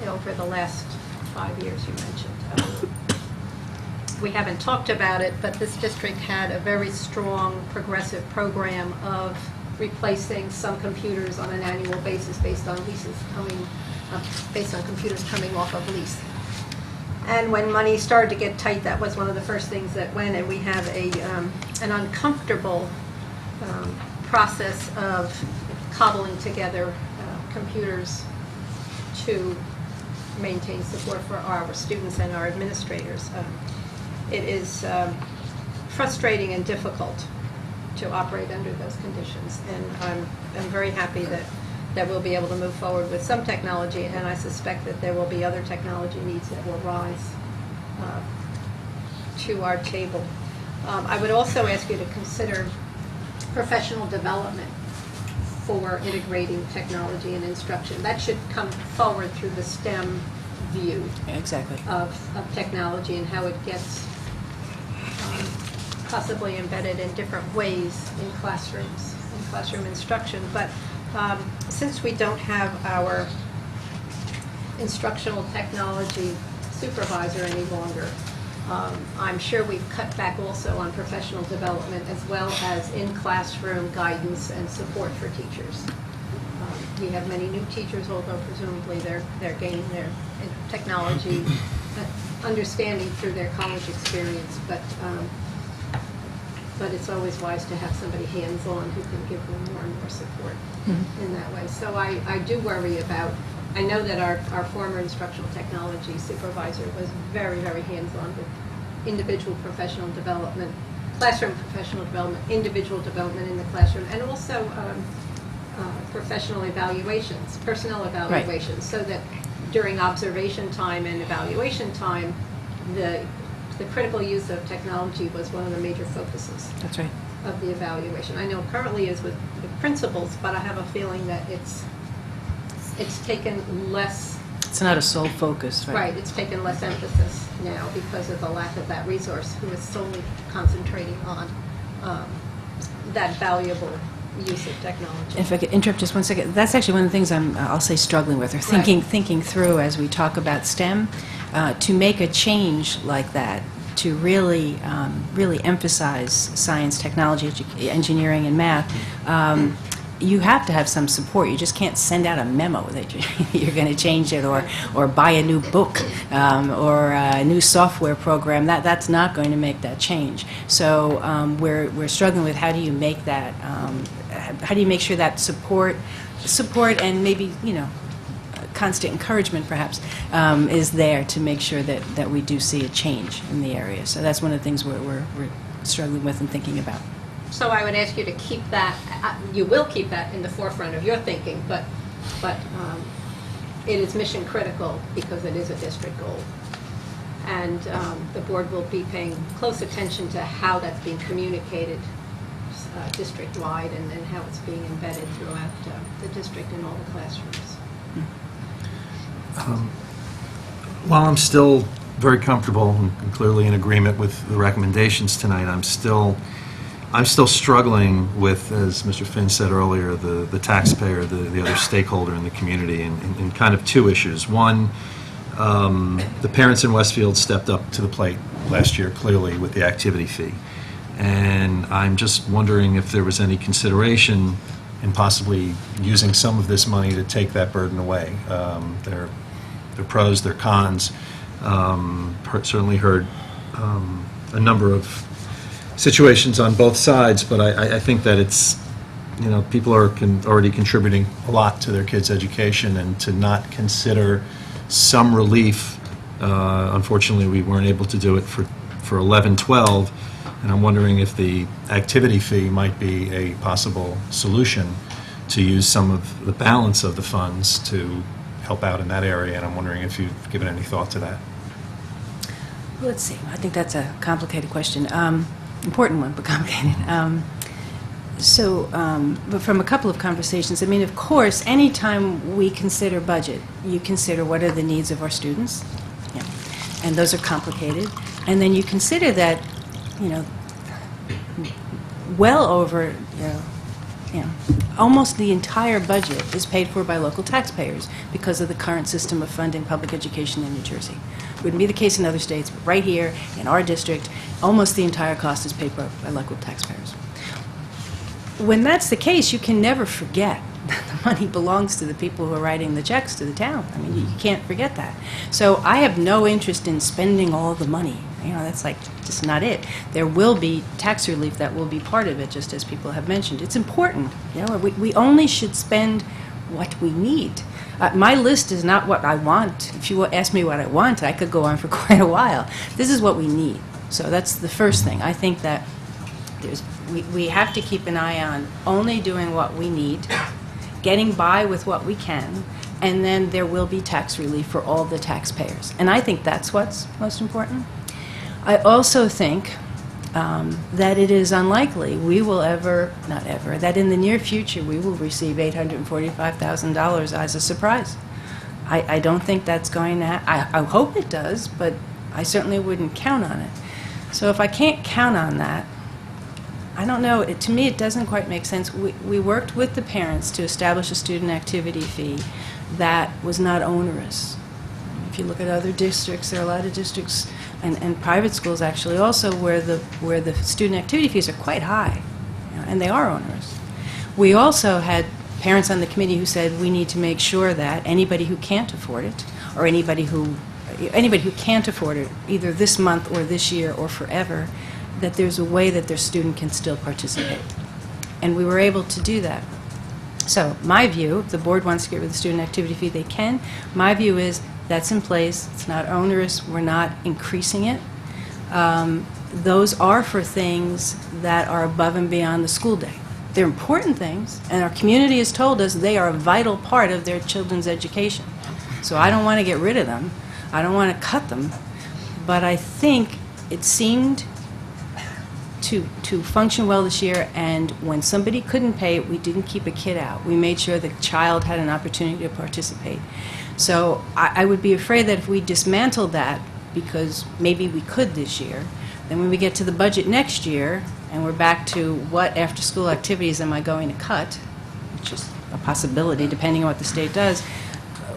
Over the last 5 years you mentioned. We haven't talked about it, but this district had a very strong progressive program of replacing some computers on an annual basis based on leases based on computers coming off of lease. And when money started to get tight, that was one of the first things that went, and we have an uncomfortable process of cobbling together computers to maintain support for our students and our administrators. It is frustrating and difficult to operate under those conditions, and I'm very happy that we'll be able to move forward with some technology, and I suspect that there will be other technology needs that will rise to our table. I would also ask you to consider professional development for integrating technology and instruction. That should come forward through the STEM view Exactly. of technology and how it gets possibly embedded in different ways in classrooms, in classroom instruction. But since we don't have our instructional technology supervisor any longer, I'm sure we've cut back also on professional development as well as in-classroom guidance and support for teachers. We have many new teachers, although presumably they're gaining their technology understanding through their college experience, but it's always wise to have somebody hands-on who can give them more and more support in that way. So I do worry about, I know that our former instructional technology supervisor was very, very hands-on with individual professional development classroom professional development, individual development in the classroom, and also professional evaluations, personnel evaluations, so that during observation time and evaluation time, the critical use of technology was one of the major focuses That's right. of the evaluation. I know it currently is with the principals, but I have a feeling that it's taken less. It's not a sole focus, right? Right, it's taken less emphasis now because of the lack of that resource, who is solely concentrating on that valuable use of technology. If I could interrupt just one second, that's actually one of the things I'll say struggling with, or thinking through as we talk about STEM, to make a change like that, to really emphasize science, technology, engineering, and math. You have to have some support. You just can't send out a memo that you're going to change it, or buy a new book, or a new software program. That's not going to make that change. So we're struggling with how do you make that, how do you make sure that support and maybe, constant encouragement perhaps is there to make sure that we do see a change in the area. So that's one of the things we're struggling with and thinking about. So I would ask you to keep that, you will keep that in the forefront of your thinking, but it is mission critical because it is a district goal. And the board will be paying close attention to how that's being communicated district-wide and how it's being embedded throughout the district in all the classrooms. While I'm still very comfortable and clearly in agreement with the recommendations tonight, I'm still struggling with, as Mr. Finn said earlier, the taxpayer, the other stakeholder in the community, in kind of two issues. One, the parents in Westfield stepped up to the plate last year, clearly, with the activity fee. And I'm just wondering if there was any consideration in possibly using some of this money to take that burden away. There are pros, there are cons. Certainly heard a number of situations on both sides, but I think that it's, people are already contributing a lot to their kids' education, and to not consider some relief, unfortunately we weren't able to do it for 11, 12, and I'm wondering if the activity fee might be a possible solution to use some of the balance of the funds to help out in that area, and I'm wondering if you've given any thought to that. Well, let's see. I think that's a complicated question. Important one, but complicated. But from a couple of conversations, I mean, of course, anytime we consider budget, you consider what are the needs of our students, and those are complicated. And then you consider that, well over, almost the entire budget is paid for by local taxpayers because of the current system of funding public education in New Jersey. Wouldn't be the case in other states, but right here in our district, almost the entire cost is paid for by local taxpayers. When that's the case, you can never forget that the money belongs to the people who are writing the checks to the town. I mean, you can't forget that. So I have no interest in spending all the money. That's like just not it. There will be tax relief that will be part of it, just as people have mentioned. It's important. We only should spend what we need. My list is not what I want. If you ask me what I want, I could go on for quite a while. This is what we need. So that's the first thing. I think that we have to keep an eye on only doing what we need, getting by with what we can, and then there will be tax relief for all the taxpayers. And I think that's what's most important. I also think that it is unlikely we will that in the near future we will receive $845,000 as a surprise. I don't think that's going to happen. I hope it does, but I certainly wouldn't count on it. So if I can't count on that, I don't know. To me, it doesn't quite make sense. We worked with the parents to establish a student activity fee that was not onerous. If you look at other districts, there are a lot of districts and private schools actually also where the student activity fees are quite high, and they are onerous. We also had parents on the committee who said we need to make sure that anybody who can't afford it, or anybody who can't afford it, either this month or this year or forever, that there's a way that their student can still participate. And we were able to do that. So my view, if the board wants to get rid of the student activity fee, they can. My view is that's in place. It's not onerous. We're not increasing it. those are for things that are above and beyond the school day. They're important things, and our community has told us they are a vital part of their children's education. So I don't want to get rid of them. I don't want to cut them. But I think it seemed to function well this year, and when somebody couldn't pay, we didn't keep a kid out. We made sure the child had an opportunity to participate. So I would be afraid that if we dismantled that, because maybe we could this year, then when we get to the budget next year, and we're back to what after-school activities am I going to cut, which is a possibility depending on what the state does,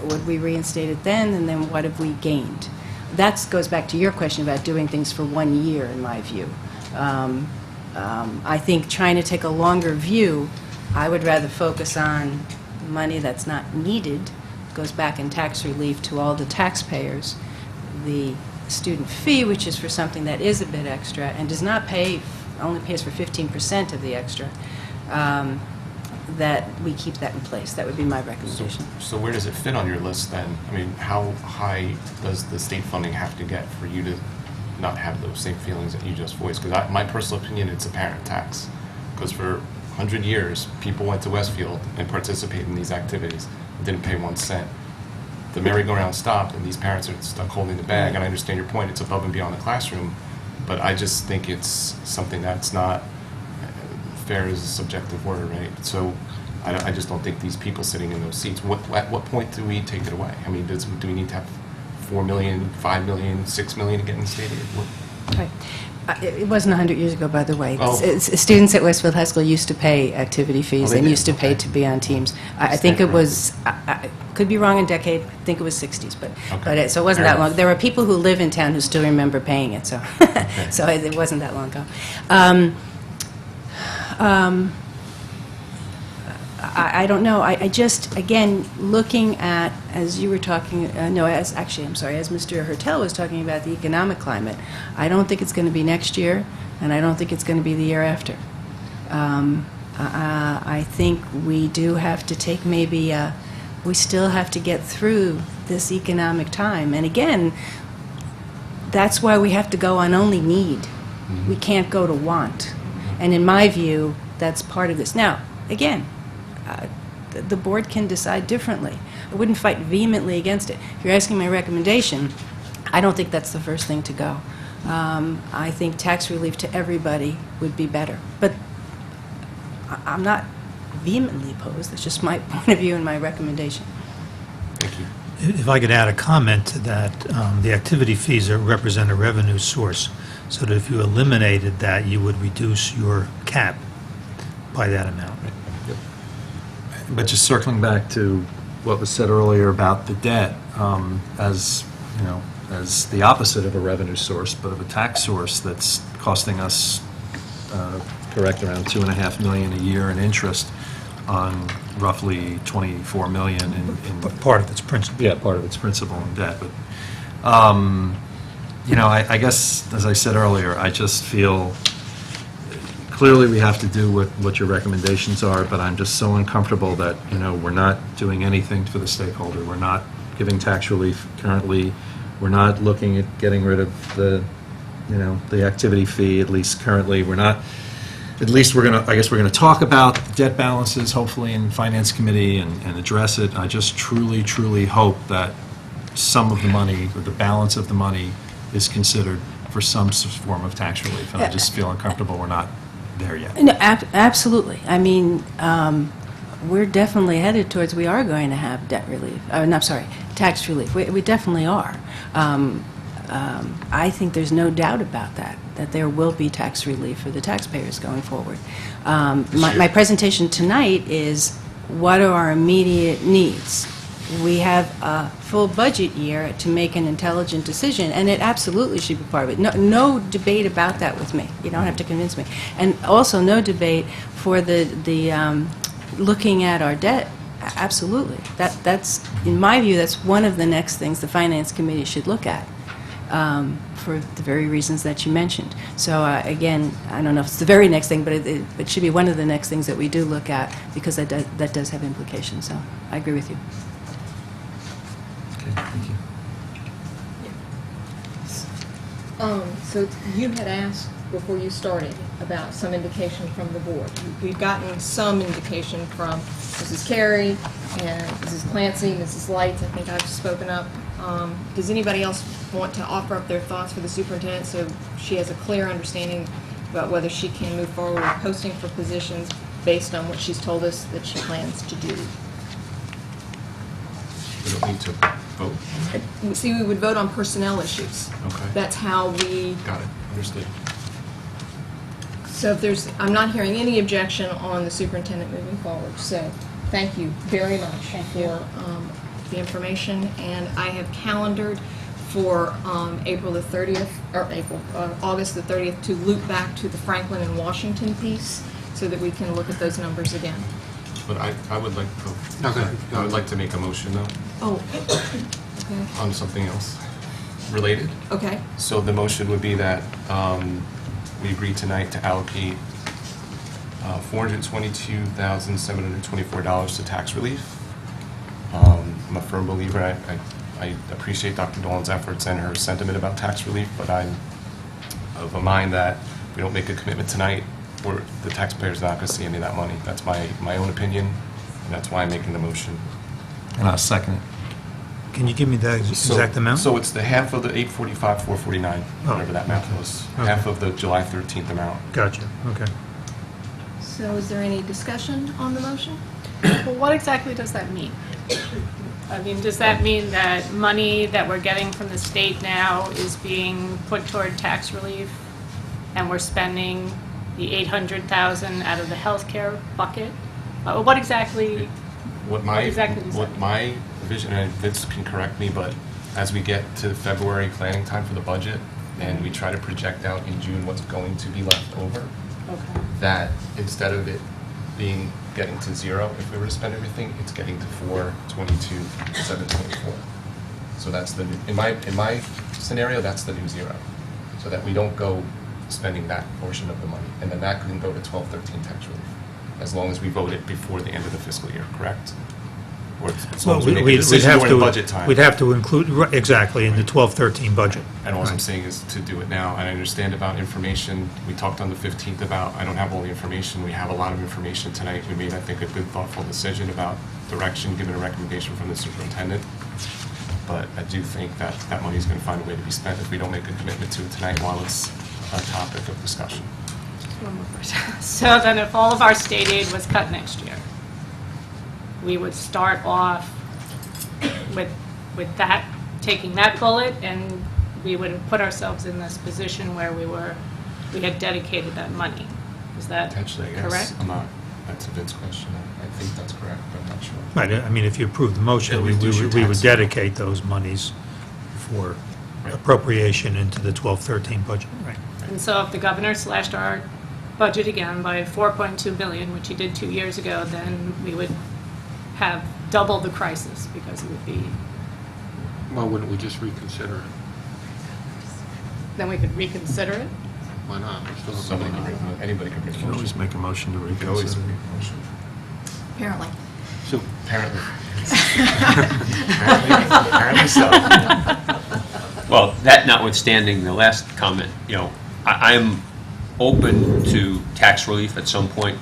would we reinstate it then, and then what have we gained? That goes back to your question about doing things for 1 year, in my view. I think trying to take a longer view, I would rather focus on money that's not needed, goes back in tax relief to all the taxpayers. The student fee, which is for something that is a bit extra and does not pay, only pays for 15% of the extra, that we keep that in place. That would be my recommendation. So where does it fit on your list then? I mean, how high does the state funding have to get for you to not have those same feelings that you just voiced? Because my personal opinion, it's a parent tax. Because for 100 years, people went to Westfield and participated in these activities and didn't pay 1 cent. The merry-go-round stopped, and these parents are stuck holding the bag. And I understand your point, it's above and beyond the classroom, but I just think it's something that's not, fair is a subjective word, right? So I just don't think these people sitting in those seats, at what point do we take it away? I mean, do we need to have 4 million, 5 million, 6 million to get instated? Right. It wasn't 100 years ago, by the way. Oh. Students at Westfield High School used to pay activity fees Oh, they and did? used to pay Okay. to be on teams. I think it was, I could be wrong in decade, I think it was 60s, but so it wasn't Fair that long. enough. There are people who live in town who still remember paying it, so so it wasn't that long ago. I don't know. I just, again, looking at, as you were talking, as Mr. Hertel was talking about the economic climate, I don't think it's going to be next year, and I don't think it's going to be the year after. I think we do have to take we still have to get through this economic time. And again, that's why we have to go on only need. We can't go to want. And in my view, that's part of this. Now, again, the board can decide differently. I wouldn't fight vehemently against it. If you're asking my recommendation, I don't think that's the first thing to go. I think tax relief to everybody would be better. But I'm not vehemently opposed. That's just my point of view and my recommendation. Thank you. If I could add a comment to that, the activity fees represent a revenue source, so that if you eliminated that, you would reduce your cap by that amount. But just circling back to what was said earlier about the debt, as, you know, as the opposite of a revenue source, but of a tax source that's costing us, correct, around $2.5 million a year in interest on roughly $24 million in But part of its principle. yeah, part of its principal and debt. But, you know, I guess, as I said earlier, I just feel clearly we have to do what your recommendations are, but I'm just so uncomfortable that, you know, we're not doing anything for the stakeholder. We're not giving tax relief currently. We're not looking at getting rid of the, you know, the activity fee, at least currently. We're not, at least we're going to, I guess we're going to talk about the debt balances, hopefully, in Finance Committee and address it. I just truly, truly hope that some of the money, or the balance of the money, is considered for some form of tax relief. And I just feel uncomfortable we're not there yet. No, absolutely. I mean, we're definitely headed towards, we are going to have debt relief, tax relief. We definitely are. I think there's no doubt about that there will be tax relief for the taxpayers going forward. My presentation tonight is, what are our immediate needs? We have a full budget year to make an intelligent decision, and it absolutely should be part of it. No debate about that with me. You don't have to convince me. And also no debate for the looking at our debt. Absolutely. That's, in my view, that's one of the next things the Finance Committee should look at, for the very reasons that you mentioned. So again, I don't know if it's the very next thing, but it should be one of the next things that we do look at, because that does have implications. So I agree with you. Okay, thank you. So you had asked before you started about some indication from the board. We've gotten some indication from Mrs. Carey and Mrs. Clancy, Mrs. Lights, I think I've spoken up. Does anybody else want to offer up their thoughts for the superintendent so she has a clear understanding about whether she can move forward with posting for positions based on what she's told us that she plans to do? We don't need to vote. See, we would vote on personnel issues. Okay. That's how we, Got it. Understood. so if there's, I'm not hearing any objection on the superintendent moving forward. So thank you very much for the information. And I have calendared for April the 30th, or August the 30th to loop back to the Franklin and Washington piece so that we can look at those numbers again. But I would like, I would like to make a motion though, Oh, okay, on something else related. okay. So the motion would be that we agree tonight to allocate $422,724 to tax relief. I'm a firm believer, I appreciate Dr. Dolan's efforts and her sentiment about tax relief, but I'm of a mind that if we don't make a commitment tonight, the taxpayer's not going to see any of that money. That's my own opinion, and that's why I'm making the motion. And I'll second it. Can you give me the exact amount? So it's the half of the 845, 449, whatever that math was. Okay. Half of the July 13th amount. Gotcha, okay. So is there any discussion on the motion? Well, what exactly does that mean? I mean, does that mean that money that we're getting from the state now is being put toward tax relief, and we're spending the $800,000 out of the healthcare bucket? What exactly? What exactly does that mean? my vision, and Vince can correct me, but as we get to February planning time for the budget, and we try to project out in June what's going to be left over, Okay. that instead of it getting to zero, if we were to spend everything, it's getting to 422, 724. So that's the new, in my scenario, that's the new zero. So that we don't go spending that portion of the money, and then that can go to 1213 tax relief, as long as we vote it before the end of the fiscal year, correct? Or as long as we make a decision during budget time. We'd have to include, exactly, in the 12-13 budget. And all I'm Right. saying is to do it now. And I understand about information. We talked on the 15th about, I don't have all the information. We have a lot of information tonight. We made, I think, a good, thoughtful decision about direction, given a recommendation from the superintendent. But I do think that that money is going to find a way to be spent if we don't make a commitment to it tonight while it's a topic of discussion. One more question. So then if all of our state aid was cut next year, we would start off with that, taking that bullet, and we would have put ourselves in this position where we had dedicated that money. Is that Potentially, I guess. correct? I'm not, that's a Vince question. I think that's correct, but I'm not sure. Right, I mean, if you approve the motion, It'll we reduce your would tax. dedicate those monies for Right. appropriation into the 12-13 budget. Right. And so if the governor slashed our budget again by $4.2 billion, which he did 2 years ago, then we would have double the crisis, because it would be, Well, wouldn't we just reconsider it? then we could reconsider it. Why not? We still have Somebody money. could bring, anybody could bring a You can always motion. make a motion to You could always reconsider. bring a motion. Apparently. So apparently. Apparently so. Well, that notwithstanding the last comment, I'm open to tax relief at some point,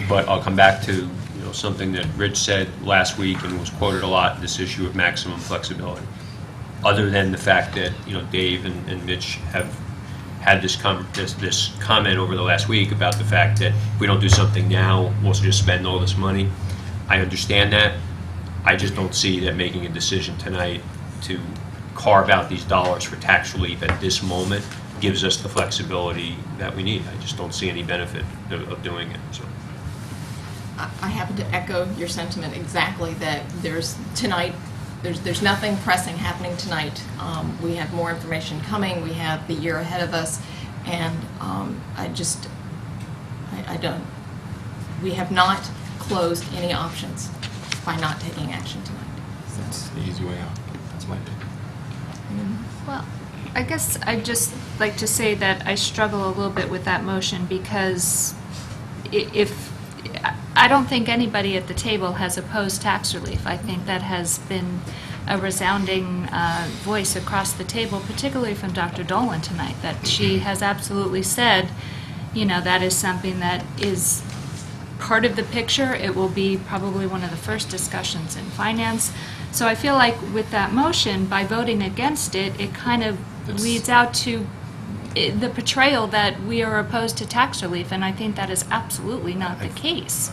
but I'll come back to, something that Rich said last week and was quoted a lot, this issue of maximum flexibility. Other than the fact that, Dave and Mitch have had this comment over the last week about the fact that if we don't do something now, we'll just spend all this money. I understand that. I just don't see that making a decision tonight to carve out these dollars for tax relief at this moment gives us the flexibility that we need. I just don't see any benefit of doing it, so. I happen to echo your sentiment exactly, that there's nothing pressing happening tonight. We have more information coming, we have the year ahead of us, and we have not closed any options by not taking action tonight. That's the easy way out. That's my opinion. Well, I guess I'd just like to say that I struggle a little bit with that motion, because I don't think anybody at the table has opposed tax relief. I think that has been a resounding voice across the table, particularly from Dr. Dolan tonight, that she has absolutely said, that is something that is part of the picture. It will be probably one of the first discussions in finance. So I feel like with that motion, by voting against it, it kind of leads out to the portrayal that we are opposed to tax relief, and I think that is absolutely not the case.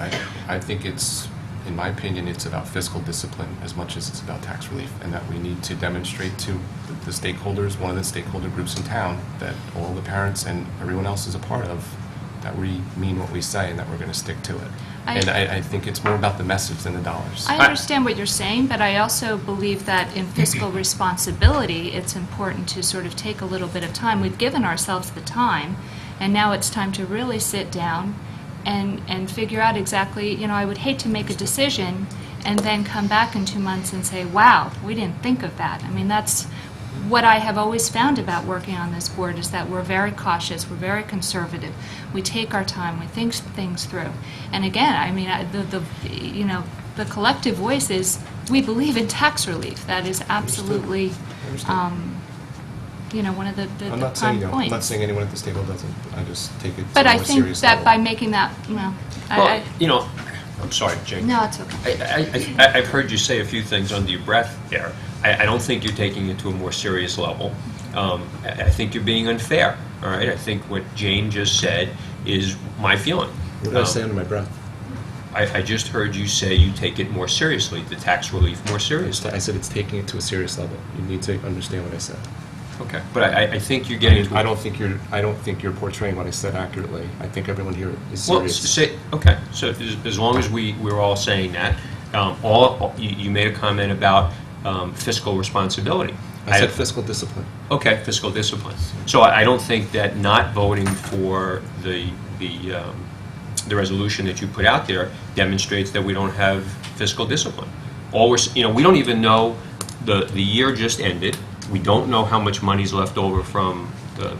I think it's, in my opinion, it's about fiscal discipline as much as it's about tax relief, and that we need to demonstrate to the stakeholders, one of the stakeholder groups in town, that all the parents and everyone else is a part of, that we mean what we say and that we're going to stick to it. And I think it's more about the message than the dollars. I understand what you're saying, but I also believe that in fiscal responsibility, it's important to sort of take a little bit of time. We've given ourselves the time, and now it's time to really sit down and figure out exactly, I would hate to make a decision and then come back in 2 months and say, wow, we didn't think of that. I mean, that's what I have always found about working on this board, is that we're very cautious, we're very conservative, we take our time, we think things through. And again, I mean, the collective voice is, we believe in tax relief. That is absolutely, one of the I'm not prime saying, points. I'm not saying anyone at this table doesn't. I just take it But to a I more think serious that level. by making that, I'm sorry, Jane. no, it's okay. I've heard you say a few things under your breath there. I don't think you're taking it to a more serious level. I think you're being unfair, all right? I think what Jane just said is my feeling. What did I say under my breath? I just heard you say you take it more seriously, the tax relief more seriously. I said it's taking it to a serious level. You need to understand what I said. Okay, but I think you're getting to... I don't think you're portraying what I said accurately. I think everyone here is Well, serious. okay, so as long as we're all saying that, you made a comment about fiscal responsibility. I said fiscal discipline. Okay, fiscal discipline. So I don't think that not voting for the resolution that you put out there demonstrates that we don't have fiscal discipline. We don't even know, the year just ended. We don't know how much money's left over from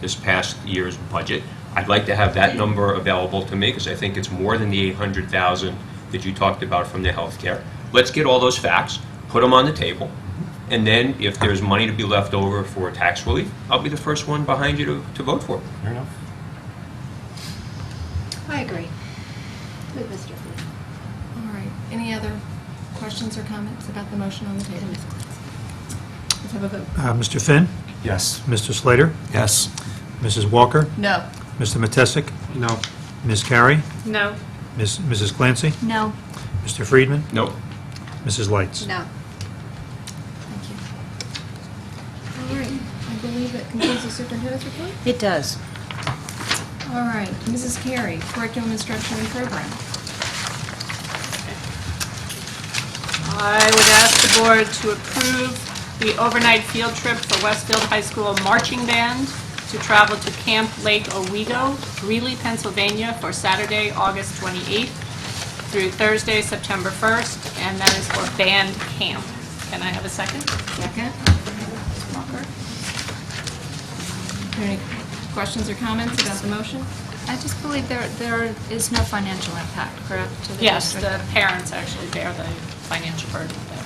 this past year's budget. I'd like to have that number available to me, because I think it's more than the $800,000 that you talked about from the healthcare. Let's get all those facts, put them on the table, and then if there's money to be left over for tax relief, I'll be the first one behind you to vote for it. Fair enough. I agree with Mr. Flynn. All right. Any other questions or comments about the motion on the table? Let's have a vote. Mr. Finn? Yes. Mr. Slater? Yes. Mrs. Walker? No. Mr. Matesic? No. Ms. Carey? No. Mrs. Clancy? No. Mr. Friedman? No. Mrs. Lights? No. Thank you. All right. I believe that concludes the superintendent's report. It does. All right. Mrs. Carey, curriculum instruction and program. I would ask the board to approve the overnight field trip for Westfield High School Marching Band to travel to Camp Lake Owego, Greeley, Pennsylvania, for Saturday, August 28th through Thursday, September 1st, and that is for band camp. Can I have a second? Second. Ms. Walker. Are there any questions or comments about the motion? I just believe there is no financial impact, correct? To the Yes, district? the parents actually bear the financial burden of that.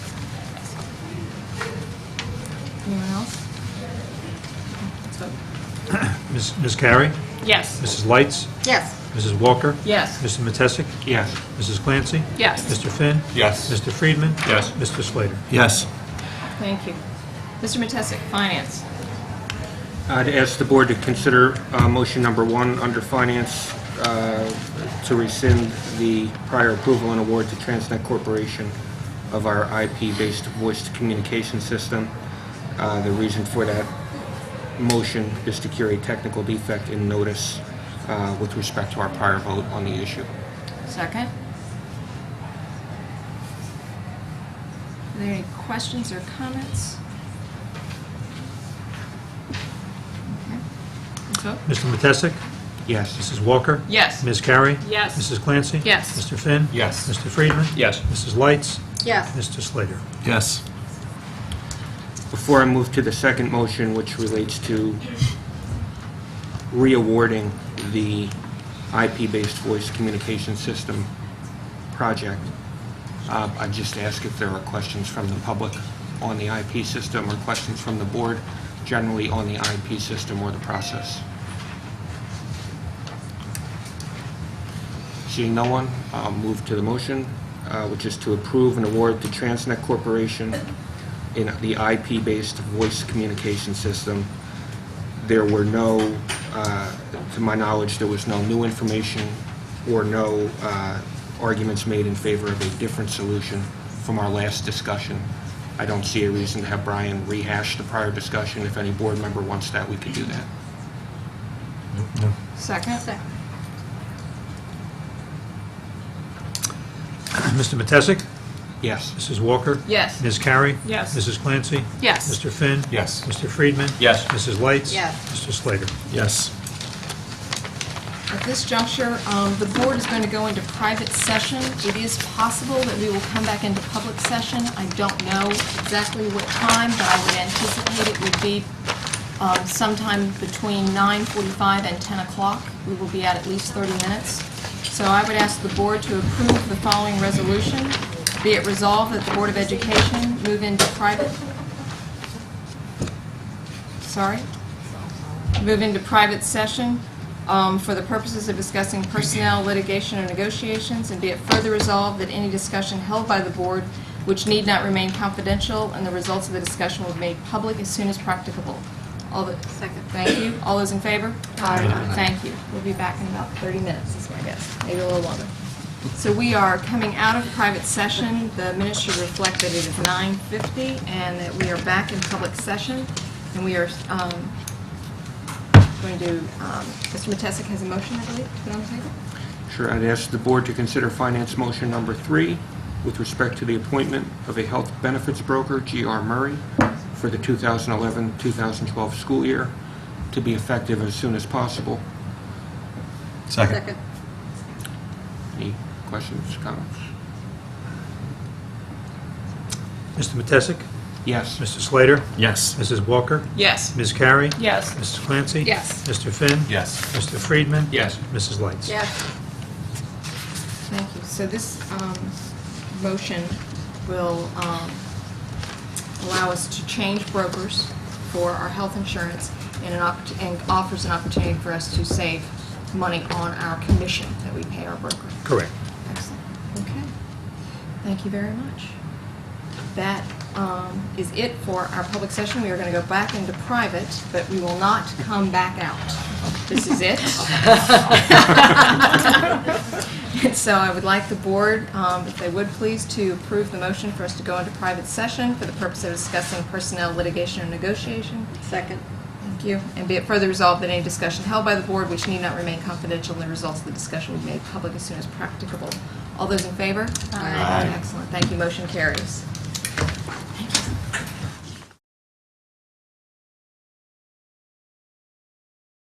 Anyone else? Let's vote. Ms. Carey? Yes. Mrs. Lights? Yes. Mrs. Walker? Yes. Mr. Matesic? Yes. Mrs. Clancy? Yes. Mr. Finn? Yes. Mr. Friedman? Yes. Mr. Slater? Yes. Thank you. Mr. Matesic, finance. I'd ask the board to consider motion number 1 under finance to rescind the prior approval and award to Transnet Corporation of our IP-based voice communication system. The reason for that motion is to cure a technical defect in notice with respect to our prior vote on the issue. Second. Are there any questions or comments? Okay. Let's vote. Mr. Matesic? Yes. Mrs. Walker? Yes. Ms. Carey? Yes. Mrs. Clancy? Yes. Mr. Finn? Yes. Mr. Friedman? Yes. Mrs. Lights? Yes. Mr. Slater? Yes. Before I move to the second motion, which relates to re-awarding the IP-based voice communication system project, I just ask if there are questions from the public on the IP system or questions from the board generally on the IP system or the process? Seeing no one, I'll move to the motion, which is to approve and award to Transnet Corporation in the IP-based voice communication system. There were no, to my knowledge, there was no new information or no arguments made in favor of a different solution from our last discussion. I don't see a reason to have Brian rehash the prior discussion. If any board member wants that, we could do that. No. Second? Mr. Matesic? Yes. Mrs. Walker? Yes. Ms. Carey? Yes. Mrs. Clancy? Yes. Mr. Finn? Yes. Mr. Friedman? Yes. Mrs. Lights? Yes. Mr. Slater? Yes. At this juncture, the board is going to go into private session. It is possible that we will come back into public session. I don't know exactly what time, but I would anticipate it would be sometime between 9:45 and 10 o'clock. We will be at least 30 minutes. So I would ask the board to approve the following resolution. Be it resolved that the Board of Education move into private... Move into private session for the purposes of discussing personnel, litigation, or negotiations, and be it further resolved that any discussion held by the board which need not remain confidential, and the results of the discussion will be made public as soon as practicable. Second. Thank you. All those in favor? Aye. Thank you. We'll be back in about 30 minutes, is my guess, maybe a little longer. So we are coming out of private session. The minutes should reflect that it is 9:50 and that we are back in public session, and we are going to, Mr. Matesic has a motion, I believe, to put on the table. Sure, I'd ask the board to consider finance motion number 3 with respect to the appointment of a health benefits broker, G.R. Murray, for the 2011-2012 school year, to be effective as soon as possible. Second. Any questions, comments? Mr. Matesic? Yes. Mr. Slater? Yes. Mrs. Walker? Yes. Ms. Carey? Yes. Mrs. Clancy? Yes. Mr. Finn? Yes. Mr. Friedman? Yes. Mrs. Lights? Yes. Thank you. So this motion will allow us to change brokers for our health insurance and offers an opportunity for us to save money on our commission that we pay our broker. Correct. Excellent. Okay. Thank you very much. That is it for our public session. We are going to go back into private, but we will not come back out. This is it. And so I would like the board, if they would please, to approve the motion for us to go into private session for the purpose of discussing personnel, litigation, or negotiation. Second. Thank you. And be it further resolved that any discussion held by the board which need not remain confidential and the results of the discussion will be made public as soon as practicable. All those in favor? Aye. Excellent. Thank you. Motion carries. Thank you.